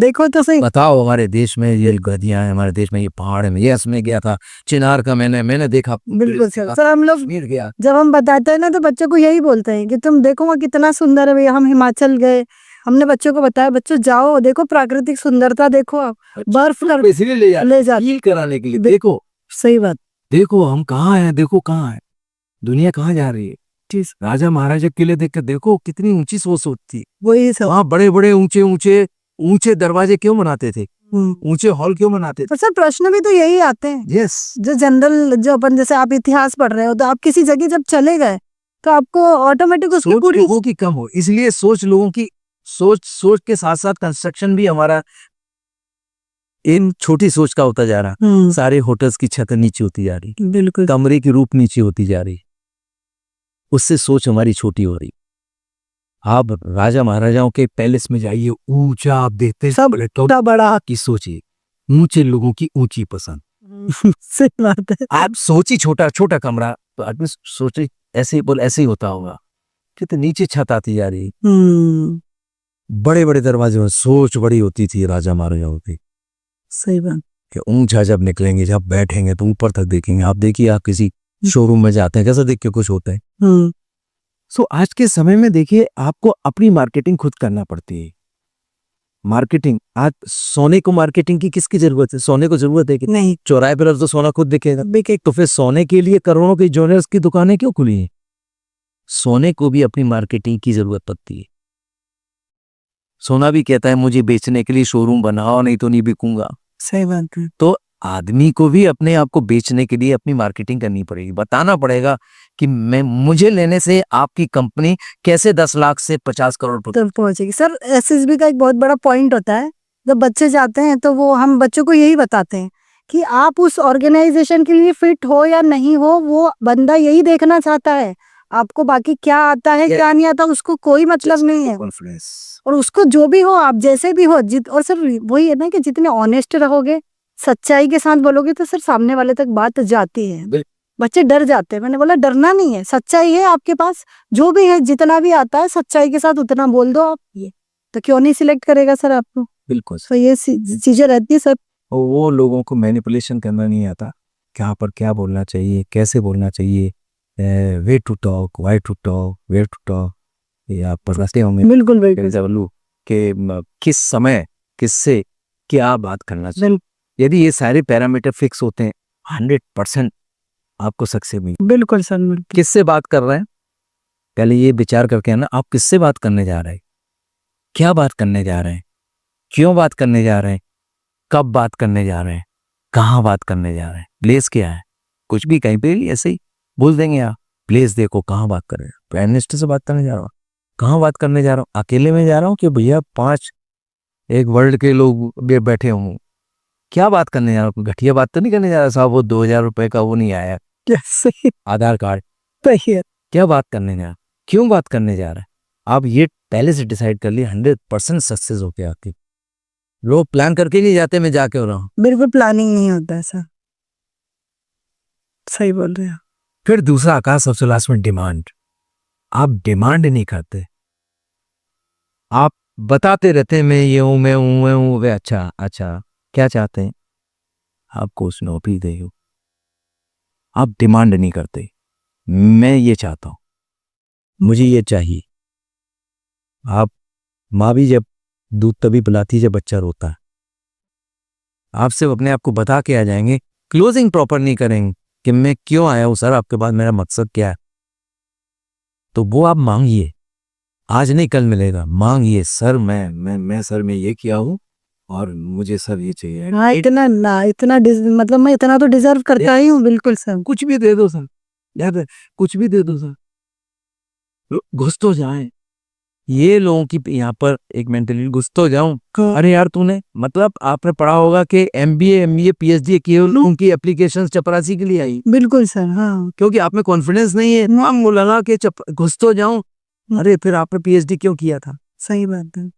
देखो तो सही। बताओ, हमारे देश में ये गदियां हैं, हमारे देश में ये पहाड़ है, ये इसमें गया था चिनार का, मैंने देखा। बिल्कुल सर। सर हम लोग कश्मीर गया, जब हम बताते हैं ना तो बच्चों को यही बोलते हैं कि तुम देखो वहाँ कितना सुंदर है भैया। हम हिमाचल गए, हमने बच्चों को बताया, बच्चों जाओ देखो प्राकृतिक सुंदरता, देखो आप बर्फ कर इसीलिए ले जा फील कराने के लिए। देखो, सही बात। देखो हम कहाँ हैं, देखो कहाँ है दुनिया, कहाँ जा रही है। राजा महाराजा किले देख कर देखो कितनी ऊंची सोच होती, वही सब। वहाँ बड़े बड़े ऊंचे ऊंचे ऊंचे दरवाजे क्यों बनाते थे, ऊंचे हॉल क्यों बनाते थे? पर सर प्रश्न भी तो यही आते हैं। यस, जो जनरल, जो अपन जैसे आप इतिहास पढ़ रहे हो, तो आप किसी जगह जब चले गए तो आपको ऑटोमेटिक उसकी सोच पूरी लोगों की कम हो, इसलिए सोच लोगों की, सोच के साथ साथ कंस्ट्रक्शन भी हमारा इन छोटी सोच का होता जा रहा। सारे होटल्स की छत नीचे होती जा रही, बिल्कुल कमरे की रूप नीचे होती जा रही, उससे सोच हमारी छोटी हो रही। आप राजा महाराजाओं के पैलेस में जाइए, ऊंचा आप देखते सब तो बड़ा की सोचिए, ऊंचे लोगों की ऊंची पसंद। सही बात है। आप सोची छोटा छोटा कमरा, तो आदमी सोचे ऐसे ही बोल, ऐसे ही होता होगा, कितने नीचे छत आती जा रही। बड़े बड़े दरवाजे में सोच बड़ी होती थी राजा महाराजाओं की। सही बात। कि ऊंचा जब निकलेंगे, जब बैठेंगे तो ऊपर तक देखेंगे। आप देखिए, आप किसी शोरूम में जाते हैं, कैसा देख के कुछ होता है। सो आज के समय में देखिए, आपको अपनी मार्केटिंग खुद करना पड़ती है। मार्केटिंग, आज सोने को मार्केटिंग की किसकी जरूरत है? सोने को जरूरत है कि नहीं, चौराहे पर तो सोना खुद दिखेगा। बिके। तो फिर सोने के लिए करोड़ों की ज्वेलर्स की दुकानें क्यों खुली हैं? सोने को भी अपनी मार्केटिंग की जरूरत पड़ती है। सोना भी कहता है मुझे बेचने के लिए शोरूम बनाओ, नहीं तो नहीं बिकूंगा। सही बात है। तो आदमी को भी अपने आप को बेचने के लिए अपनी मार्केटिंग करनी पड़ेगी, बताना पड़ेगा कि मुझे लेने से आपकी कंपनी कैसे 10 लाख से 50 करोड़ तक पहुंचेगी। सर एसएसबी का एक बहुत बड़ा पॉइंट होता है, जब बच्चे जाते हैं तो वो, हम बच्चों को यही बताते हैं कि आप उस ऑर्गेनाइजेशन के लिए फिट हो या नहीं हो, वो बंदा यही देखना चाहता है आपको बाकी क्या आता है Yeah. क्या नहीं आता उसको कोई मतलब नहीं है। कॉन्फिडेंस। और उसको जो भी हो आप जैसे भी हो और सर वही है ना कि जितने ऑनेस्ट रहोगे, सच्चाई के साथ बोलोगे तो सर सामने वाले तक बात जाती है। बच्चे डर जाते हैं, मैंने बोला डरना नहीं है, सच्चाई है आपके पास, जो भी है जितना भी आता है सच्चाई के साथ उतना बोल दो आप, ये तो क्यों नहीं सिलेक्ट करेगा सर आपको। बिल्कुल। तो ये चीजें रहती है सर। और वो लोगों को मैनिपुलेशन करना नहीं आता, कहाँ पर क्या बोलना चाहिए, कैसे बोलना चाहिए, way to talk, why to talk, where to talk, ये आप पढ़ते होंगे बिल्कुल बिल्कुल कि किस समय किससे क्या बात करना चाहिए। यदि ये सारे पैरामीटर फिक्स होते हैं 100% आपको सक्सेस मिलेगी। बिल्कुल सर बिल्कुल। किससे बात कर रहे हैं पहले ये विचार करके आना, आप किससे बात करने जा रहे हैं, क्या बात करने जा रहे हैं, क्यों बात करने जा रहे हैं, कब बात करने जा रहे हैं, कहाँ बात करने जा रहे हैं, प्लेस क्या है। कुछ भी कहीं पे भी ऐसे ही बोल देंगे आप, प्लेस देखो कहाँ बात कर रहे हैं, प्राइम मिनिस्टर से बात करने जा रहा हूँ, कहाँ बात करने जा रहा हूँ, अकेले में जा रहा हूँ कि भैया 5 एक वर्ल्ड के लोग बैठे हों, क्या बात करने जा रहा हूँ, घटिया बात तो नहीं करने जा रहा साहब, वो 2000 रुपए का वो नहीं आया कैसे आधार कार्ड, सही है। क्या बात करने जा रहा है, क्यों बात करने जा रहा है, आप ये पहले से डिसाइड कर लिए 100% सक्सेस होके आती। लोग प्लान करके नहीं जाते मैं जाके हो रहा हूँ, बिल्कुल प्लानिंग नहीं होता है सर, सही बोल रहे हैं। फिर दूसरा आकाश सबसे लास्ट में डिमांड, आप डिमांड नहीं करते, आप बताते रहते हैं मैं ये हूं मैं हूं मैं हूं, वे अच्छा अच्छा क्या चाहते हैं, आपको उस नौकरी दे हो, आप डिमांड नहीं करते, मैं ये चाहता हूं, मुझे ये चाहिए। आप माँ भी जब दूध तभी पिलाती है जब बच्चा रोता है, आप सिर्फ अपने आप को बता के आ जाएंगे, क्लोजिंग प्रॉपर नहीं करेंगे कि मैं क्यों आया हूं सर आपके पास, मेरा मकसद क्या है, तो वो आप मांगिए, आज नहीं कल मिलेगा, मांगिए सर मैं सर मैं ये किया हूं और मुझे सर ये चाहिए। हाँ इतना मतलब मैं इतना तो डिजर्व करता ही हूँ। बिल्कुल सर, कुछ भी दे दो सर, याद कुछ भी दे दो सर, घुस तो जाए। ये लोगों की यहाँ पर एक मेंटली घुस तो जाऊं, अरे यार तूने मतलब आपने पढ़ा होगा कि MBA PhD किए लोगों की एप्लीकेशन चपरासी के लिए आई, बिल्कुल सर। हाँ क्योंकि आप में कॉन्फिडेंस नहीं है, आपको लगा कि घुस तो जाऊं, अरे फिर आपने PhD क्यों किया था, सही बात है।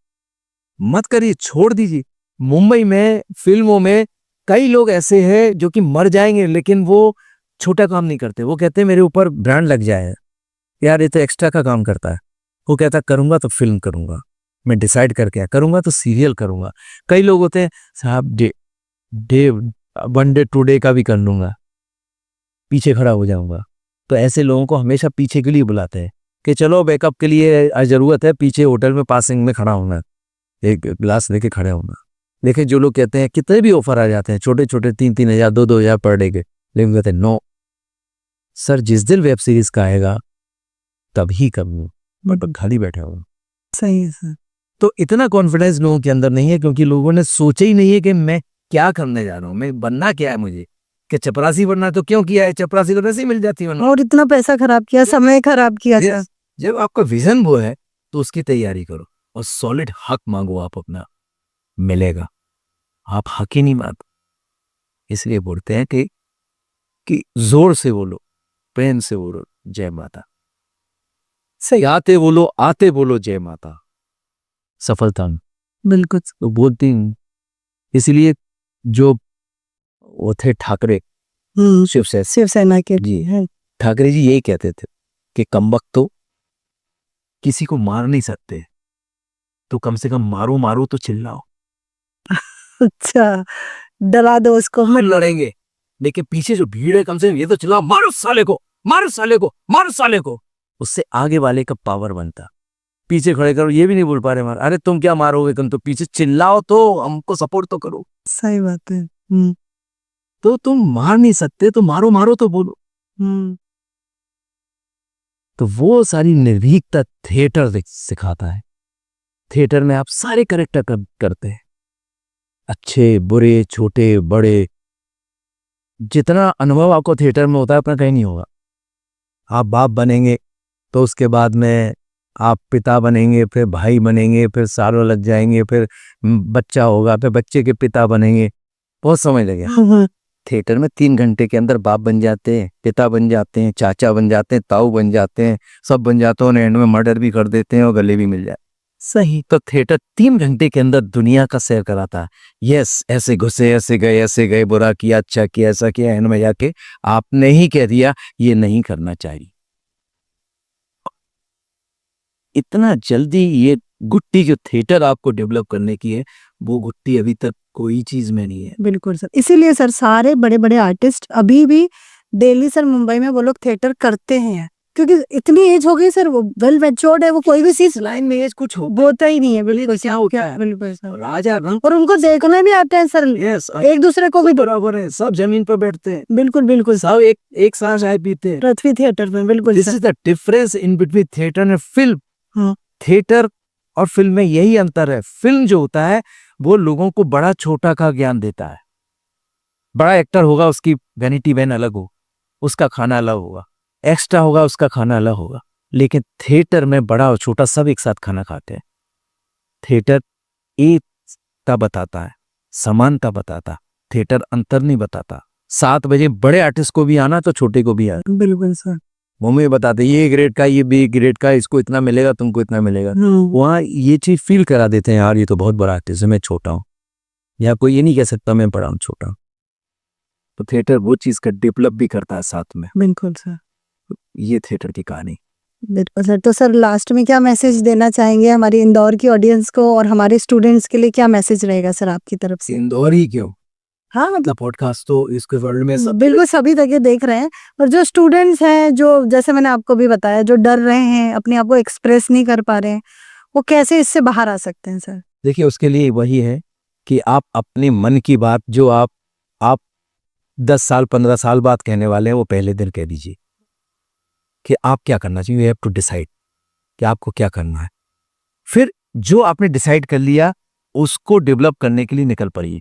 मत करिए, छोड़ दीजिए। मुंबई में फिल्मों में कई लोग ऐसे हैं जो कि मर जाएंगे लेकिन वो छोटा काम नहीं करते, वो कहते हैं मेरे ऊपर ब्रांड लग जाए, यार ये तो एक्स्ट्रा का काम करता है, वो कहता करूंगा तो फिल्म करूंगा, मैं डिसाइड करके करूंगा तो सीरियल करूंगा। कई लोग होते हैं साहब डे 1 डे 2 डे का भी कर लूंगा, पीछे खड़ा हो जाऊंगा। तो ऐसे लोगों को हमेशा पीछे के लिए बुलाते हैं कि चलो बैकअप के लिए जरूरत है, पीछे होटल में पासिंग में खड़ा होना, एक ग्लास लेके खड़े होना। देखिए जो लोग कहते हैं कितने भी ऑफर आ जाते हैं छोटे छोटे 3-3 हज़ार 2-2 हज़ार पर डे के, लेकिन कहते हैं नो सर जिस दिन वेब सीरीज का आएगा तभी करूँ, मैं तो खाली बैठा हूँ। सही है सर। तो इतना कॉन्फिडेंस लोगों के अंदर नहीं है क्योंकि लोगों ने सोचा ही नहीं है कि मैं क्या करने जा रहा हूँ, मैं बनना क्या है, मुझे कि चपरासी बनना तो क्यों किया है, चपरासी तो वैसे ही मिल जाती है। और इतना पैसा खराब किया, समय खराब किया सर। जब आपका विजन वो है तो उसकी तैयारी करो और सॉलिड हक मांगो, आप अपना मिलेगा। आप हक ही नहीं मांगते, इसलिए बोलते हैं कि जोर से बोलो, प्रेम से बोलो जय माता, सही आते बोलो, आते बोलो जय माता, सफलता बिल्कुल तो बोलती हूँ। इसलिए जो वो थे ठाकरे शिवसेना के जी हैं। ठाकरे जी यही कहते थे कि कमबख्त तो किसी को मार नहीं सकते, तो कम से कम मारो मारो तो चिल्लाओ। अच्छा डरा दो उसको। हम लड़ेंगे लेकिन पीछे जो भीड़ है कम से कम ये तो चिल्लाओ, मारो साले को, मारो साले को, मारो साले को। उससे आगे वाले का पावर बनता। पीछे खड़े करो ये भी नहीं बोल पा रहे मार, अरे तुम क्या मारोगे, तुम तो पीछे चिल्लाओ तो हमको सपोर्ट तो करो। सही बात है। तो तुम मार नहीं सकते तो मारो मारो तो बोलो। तो वो सारी निर्भीकता थिएटर सिखाता है। थिएटर में आप सारे कैरेक्टर करते हैं, अच्छे बुरे छोटे बड़े, जितना अनुभव आपको थिएटर में होता है अपना कहीं नहीं होगा। आप बाप बनेंगे तो उसके बाद में आप पिता बनेंगे, फिर भाई बनेंगे, फिर सालों लग जाएंगे, फिर बच्चा होगा, फिर बच्चे के पिता बनेंगे, बहुत समय लगेगा। थिएटर में 3 घंटे के अंदर बाप बन जाते हैं, पिता बन जाते हैं, चाचा बन जाते हैं, ताऊ बन जाते हैं, सब बन जाते हैं और एंड में मर्डर भी कर देते हैं और गले भी मिल जाए। सही, तो थिएटर 3 घंटे के अंदर दुनिया का सैर कराता है। यस, ऐसे घुसे, ऐसे गए, बुरा किया, अच्छा किया, ऐसा किया, एंड में जाके आपने ही कह दिया ये नहीं करना चाहिए। इतना जल्दी ये गुट्टी जो थिएटर आपको डेवलप करने की है, वो गुट्टी अभी तक कोई चीज में नहीं है। बिल्कुल सर, इसीलिए सर सारे बड़े बड़े आर्टिस्ट अभी भी दिल्ली सर, मुंबई में वो लोग थिएटर करते हैं, क्योंकि इतनी एज हो गई सर, वो वेल मैच्योर्ड है, वो कोई भी चीज लाइन में एज कुछ होता ही नहीं है। बिल्कुल क्या होता है? बिल्कुल सर, राजा रंग, और उनको देखना भी आता है सर, यस, एक दूसरे को भी। बराबर है, सब जमीन पर बैठते हैं, बिल्कुल बिल्कुल सब एक साथ चाय पीते हैं। पृथ्वी थिएटर में। बिल्कुल this sir. Is the difference in between theatre and film. हाँ। थिएटर और फिल्म में यही अंतर है। फिल्म जो होता है वो लोगों को बड़ा छोटा का ज्ञान देता है। बड़ा एक्टर होगा, उसकी वैनिटी वैन अलग हो, उसका खाना अलग होगा, एक्स्ट्रा होगा, उसका खाना अलग होगा। लेकिन थिएटर में बड़ा और छोटा सब एक साथ खाना खाते हैं। थिएटर एकता बताता है, समानता बताता, थिएटर अंतर नहीं बताता। 7 बजे बड़े आर्टिस्ट को भी आना तो छोटे को भी आना। बिल्कुल सर। मम्मी बताते ये ग्रेड का, ये बी ग्रेड का, इसको इतना मिलेगा, तुमको इतना मिलेगा। वहाँ ये चीज फील करा देते हैं, यार ये तो बहुत बड़ा आर्टिस्ट है, मैं छोटा हूँ, या कोई ये नहीं कह सकता मैं बड़ा हूँ, छोटा हूँ। तो थिएटर वो चीज का डेवलप भी करता है साथ में। बिल्कुल सर। ये थिएटर की कहानी। बिल्कुल सर। तो सर लास्ट में क्या मैसेज देना चाहेंगे हमारी इंदौर की ऑडियंस को और हमारे स्टूडेंट्स के लिए? क्या मैसेज रहेगा सर आपकी तरफ से? इंदौर ही क्यों, हाँ मतलब पॉडकास्ट तो इसके वर्ल्ड में सब बिल्कुल सभी जगह देख रहे हैं, और जो स्टूडेंट्स हैं, जो जैसे मैंने आपको भी बताया, जो डर रहे हैं, अपने आप को एक्सप्रेस नहीं कर पा रहे हैं, वो कैसे इससे बाहर आ सकते हैं सर? देखिए, उसके लिए वही है कि आप अपने मन की बात जो आप 10 साल 15 साल बाद कहने वाले हैं, वो पहले दिन कह दीजिए कि आप क्या करना चाहिए। यू हैव टू डिसाइड कि आपको क्या करना है। फिर जो आपने डिसाइड कर लिया उसको डेवलप करने के लिए निकल पड़िए,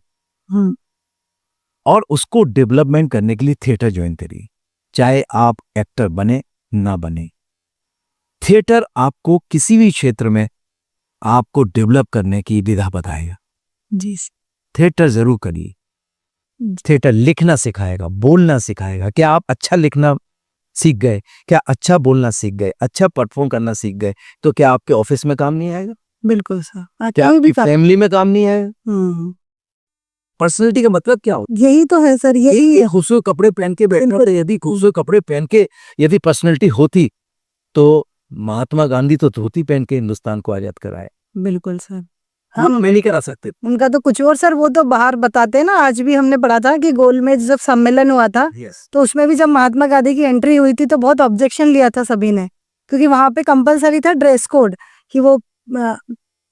और उसको डेवलपमेंट करने के लिए थिएटर ज्वाइन करिए। चाहे आप एक्टर बने ना बने, थिएटर आपको किसी भी क्षेत्र में आपको डेवलप करने की विधा बताएगा। जी थिएटर जरूर करिए। थिएटर लिखना सिखाएगा, बोलना सिखाएगा। क्या आप अच्छा लिखना सीख गए, क्या अच्छा बोलना सीख गए, अच्छा परफॉर्म करना सीख गए, तो क्या आपके ऑफिस में काम नहीं आएगा? बिल्कुल सर। क्या आपकी फैमिली में काम नहीं आएगा? पर्सनैलिटी का मतलब क्या होता यही तो है सर, यही खूबसूरत कपड़े पहन के बैठना होता है। यदि खूबसूरत कपड़े पहन के यदि पर्सनैलिटी होती तो महात्मा गांधी तो धोती पहन के हिंदुस्तान को आजाद कराए। बिल्कुल सर। हम नहीं करा सकते। उनका तो कुछ और सर, वो तो बाहर बताते हैं ना। आज भी हमने पढ़ा था कि गोलमेज जब सम्मेलन हुआ था, तो उसमें भी जब महात्मा गांधी की एंट्री हुई थी तो बहुत ऑब्जेक्शन लिया था सभी ने, क्योंकि वहां पे कंपलसरी था ड्रेस कोड, कि वो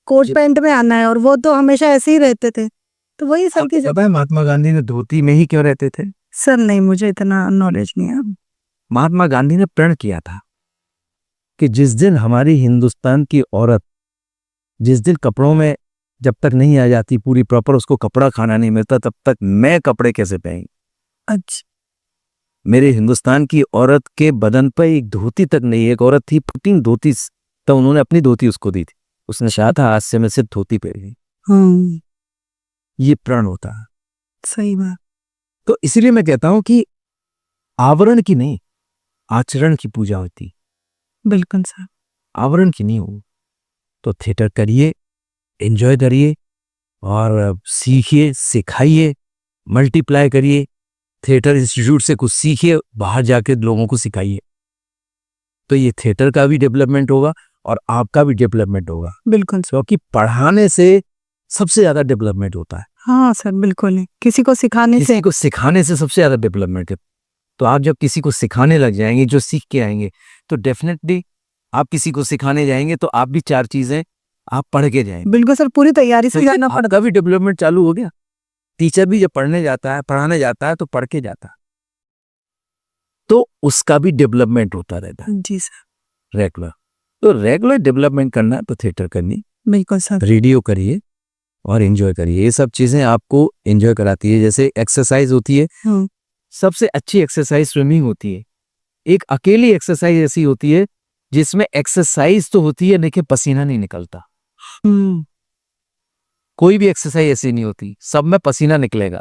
कोट पैंट में आना है, और वो तो हमेशा ऐसे ही रहते थे। तो वही सब की महात्मा गांधी ने धोती में ही क्यों रहते थे? सर नहीं, मुझे इतना नॉलेज नहीं है। महात्मा गांधी ने प्रण किया था कि जिस दिन हमारी हिंदुस्तान की औरत, जिस दिन कपड़ों में जब तक नहीं आ जाती पूरी प्रॉपर, उसको कपड़ा खाना नहीं मिलता, तब तक मैं कपड़े कैसे पहन। अच्छा। मेरे हिंदुस्तान की औरत के बदन पर एक धोती तक नहीं, एक औरत थी प्रोटीन धोती, तो उन्होंने अपनी धोती उसको दी थी। उसने कहा था आज से मैं सिर्फ धोती पहनी। ये प्रण होता है। सही बात। तो इसलिए मैं कहता हूं कि आवरण की नहीं, आचरण की पूजा होती। बिल्कुल सर। आवरण की नहीं हो तो थिएटर करिए, एंजॉय करिए और सीखिए, सिखाइए, मल्टीप्लाई करिए। थिएटर इंस्टीट्यूट से कुछ सीखिए, बाहर जाके लोगों को सिखाइए, तो ये थिएटर का भी डेवलपमेंट होगा और आपका भी डेवलपमेंट होगा। बिल्कुल सर। क्योंकि पढ़ाने से सबसे ज्यादा डेवलपमेंट होता है। हाँ सर, बिल्कुल नहीं, किसी को सिखाने से सबसे ज्यादा डेवलपमेंट है। तो आप जब किसी को सिखाने लग जाएंगे, जो सीख के आएंगे, तो डेफिनेटली आप किसी को सिखाने जाएंगे तो आप भी 4 चीजें आप पढ़ के जाएंगे। बिल्कुल सर, पूरी तैयारी से जाना पड़ता। आपका भी डेवलपमेंट चालू हो गया। टीचर भी जब पढ़ाने जाता है तो पढ़ के जाता है, तो उसका भी डेवलपमेंट होता रहता है। जी सर। रेगुलर, तो रेगुलर डेवलपमेंट करना है तो थिएटर करनी। बिल्कुल सर। रेडियो करिए और एंजॉय करिए। ये सब चीजें आपको एंजॉय कराती है। जैसे एक्सरसाइज होती है, सबसे अच्छी एक्सरसाइज स्विमिंग होती है। एक अकेली एक्सरसाइज ऐसी होती है जिसमें एक्सरसाइज तो होती है लेकिन पसीना नहीं निकलता। कोई भी एक्सरसाइज ऐसी नहीं होती, सब में पसीना निकलेगा,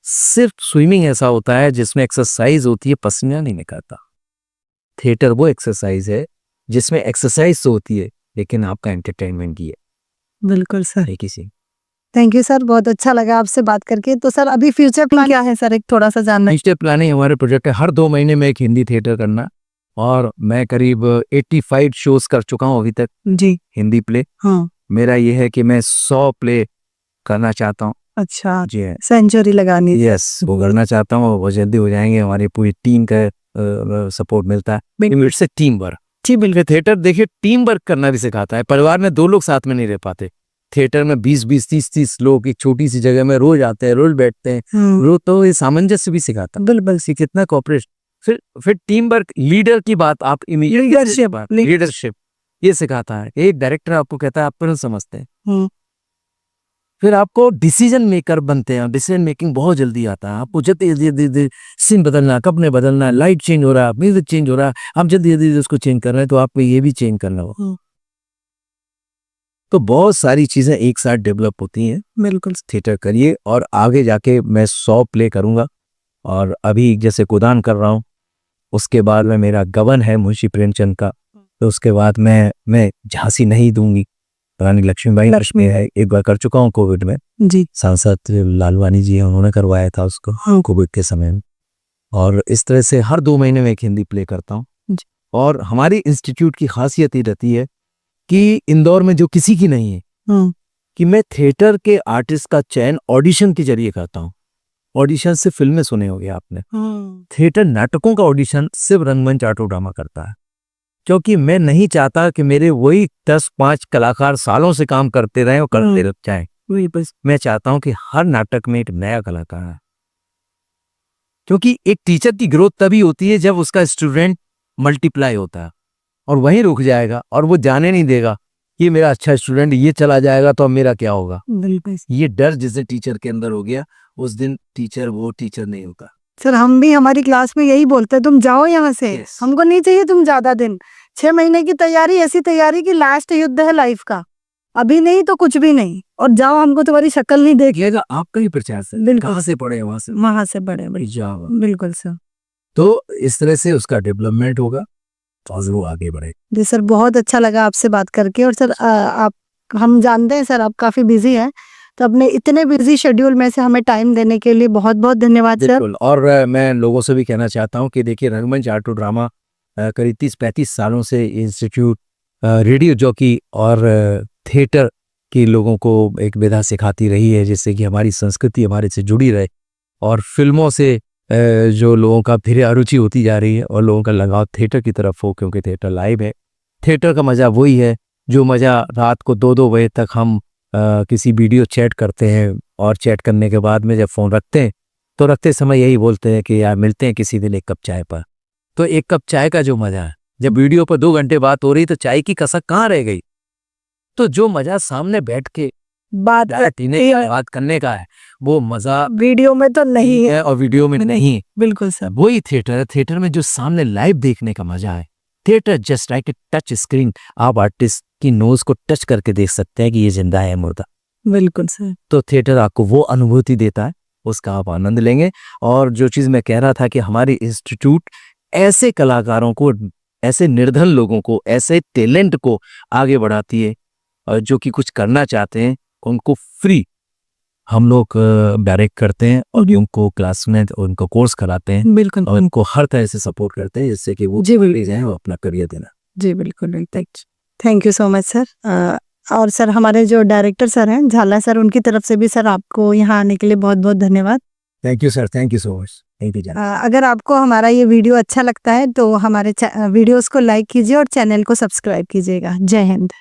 सिर्फ स्विमिंग ऐसा होता है जिसमें एक्सरसाइज होती है, पसीना नहीं निकलता। थिएटर वो एक्सरसाइज है जिसमें एक्सरसाइज तो होती है लेकिन आपका एंटरटेनमेंट भी है। बिल्कुल सर। किसी थैंक यू सर, बहुत अच्छा लगा आपसे बात करके। तो सर अभी फ्यूचर प्लान क्या है सर, एक थोड़ा सा जानना है। नेक्स्ट प्लानिंग हमारे प्रोजेक्ट है हर 2 महीने में एक हिंदी थिएटर करना, और मैं करीब 85 शोज कर चुका हूँ अभी तक जी। हिंदी प्ले। हाँ। मेरा ये है कि मैं 100 प्ले करना चाहता हूँ। अच्छा, जी है, सेंचुरी लगानी है। यस, वो करना चाहता हूँ, वो जल्दी हो जाएंगे। हमारी पूरी टीम का सपोर्ट मिलता है। It's a team work. जी बिल्कुल। थिएटर देखिए टीम वर्क करना भी सिखाता है। परिवार में 2 लोग साथ में नहीं रह पाते, थिएटर में 20-20, 30-30 लोग एक छोटी सी जगह में रोज आते हैं, रोज बैठते हैं, रोज, तो ये सामंजस्य भी सिखाता है। बिल्कुल सी कितना कोऑपरेशन, फिर टीम वर्क, लीडर की बात आप लीडरशिप ये सिखाता है। एक डायरेक्टर आपको कहता है, आप तुरंत समझते हैं। फिर आपको डिसीजन मेकर बनते हैं, डिसीजन मेकिंग बहुत जल्दी आता है आपको। जल्दी सीन बदलना है, कपड़े बदलना है, लाइट चेंज हो रहा है, म्यूजिक चेंज हो रहा है, हम जल्दी उसको चेंज कर रहे हैं, तो आपको ये भी चेंज करना होगा। तो बहुत सारी चीजें एक साथ डेवलप होती हैं। बिल्कुल, थिएटर करिए और आगे जाके मैं 100 प्ले करूंगा। और अभी जैसे गोदान कर रहा हूँ, उसके बाद में मेरा गबन है मुंशी प्रेमचंद का, तो उसके बाद मैं झांसी नहीं दूंगी, रानी लक्ष्मीबाई लक्ष्मी है, एक बार कर चुका हूँ कोविड में जी। सांसद लालवानी जी उन्होंने करवाया था उसको कोविड के समय में। और इस तरह से हर 2 महीने में एक हिंदी प्ले करता हूँ। और हमारी इंस्टीट्यूट की खासियत ये रहती है कि इंदौर में जो किसी की नहीं है कि मैं थिएटर के आर्टिस्ट का चयन ऑडिशन के जरिए करता हूँ। ऑडिशन से फिल्में सुने होंगे आपने, थिएटर नाटकों का ऑडिशन सिर्फ रंगमंच ऑटो ड्रामा करता है, क्योंकि मैं नहीं चाहता कि मेरे वही 10-5 कलाकार सालों से काम करते रहें और करते रह जाएं। वही बस मैं चाहता हूं कि हर नाटक में एक नया कलाकार है, क्योंकि एक टीचर की ग्रोथ तभी होती है जब उसका स्टूडेंट मल्टीप्लाई होता है, और वहीं रुक जाएगा और वो जाने नहीं देगा ये मेरा अच्छा स्टूडेंट ये चला जाएगा तो अब मेरा क्या होगा। ये डर जिसे टीचर के अंदर हो गया, उस दिन टीचर वो टीचर नहीं होता। सर हम भी हमारी क्लास में यही बोलते हैं, तुम जाओ यहाँ से, हमको नहीं चाहिए तुम ज्यादा दिन। 6 महीने की तैयारी, ऐसी तैयारी की लास्ट युद्ध है लाइफ का, अभी नहीं तो कुछ भी नहीं, और जाओ, हमको तुम्हारी शक्ल नहीं देखिएगा। आपका ही प्रचार से कहाँ से पढ़े, वहां से पढ़े जाओ। बिल्कुल सर। तो इस तरह से उसका डेवलपमेंट होगा तो वो आगे बढ़े। जी सर, बहुत अच्छा लगा आपसे बात करके। और सर आप, हम जानते हैं सर आप काफी बिजी हैं, तो अपने इतने बिजी शेड्यूल में से हमें टाइम देने के लिए बहुत बहुत धन्यवाद सर। और मैं लोगों से भी कहना चाहता हूँ कि देखिए रंगमंच ऑटो ड्रामा करीब 30-35 सालों से इंस्टीट्यूट रेडियो जॉकी और थिएटर की लोगों को एक विधा सिखाती रही है, जिससे कि हमारी संस्कृति हमारे से जुड़ी रहे, और फिल्मों से जो लोगों का फिर अरुचि होती जा रही है और लोगों का लगाव थिएटर की तरफ हो, क्योंकि थिएटर लाइव है। थिएटर का मज़ा वही है जो मज़ा रात को 2-2 बजे तक हम किसी वीडियो चैट करते हैं, और चैट करने के बाद में जब फ़ोन रखते हैं तो रखते समय यही बोलते हैं कि यार मिलते हैं किसी दिन एक कप चाय पर। तो एक कप चाय का जो मज़ा है, जब वीडियो पर 2 घंटे बात हो रही तो चाय की कसक कहाँ रह गई। तो जो मज़ा सामने बैठ के बात करने का है, वो मज़ा वीडियो में तो नहीं है और वीडियो में नहीं। बिल्कुल सर, वही थिएटर है। थिएटर में जो सामने लाइव देखने का मज़ा है, theatre just like a touch screen, आप आर्टिस्ट की नोज को टच करके देख सकते हैं कि ये जिंदा है मुर्दा। बिल्कुल सर। तो थिएटर आपको वो अनुभूति देता है, उसका आप आनंद लेंगे। और जो चीज़ मैं कह रहा था कि हमारी इंस्टीट्यूट ऐसे कलाकारों को, ऐसे निर्धन लोगों को, ऐसे टैलेंट को आगे बढ़ाती है, और जो कि कुछ करना चाहते हैं उनको फ्री हम लोग डायरेक्ट करते हैं और उनको क्लास में उनको कोर्स कराते हैं। बिल्कुल। और उनको हर तरह से सपोर्ट करते हैं जिससे कि वो ले जाएं और अपना करियर देना। जी बिल्कुल, thank you so much sir. और सर हमारे जो डायरेक्टर सर हैं झाला सर, उनकी तरफ से भी सर आपको यहाँ आने के लिए बहुत बहुत धन्यवाद। Thank you sir, thank you so much. अगर आपको हमारा ये वीडियो अच्छा लगता है तो हमारे वीडियोस को लाइक कीजिए और चैनल को सब्सक्राइब कीजिएगा। जय हिंद।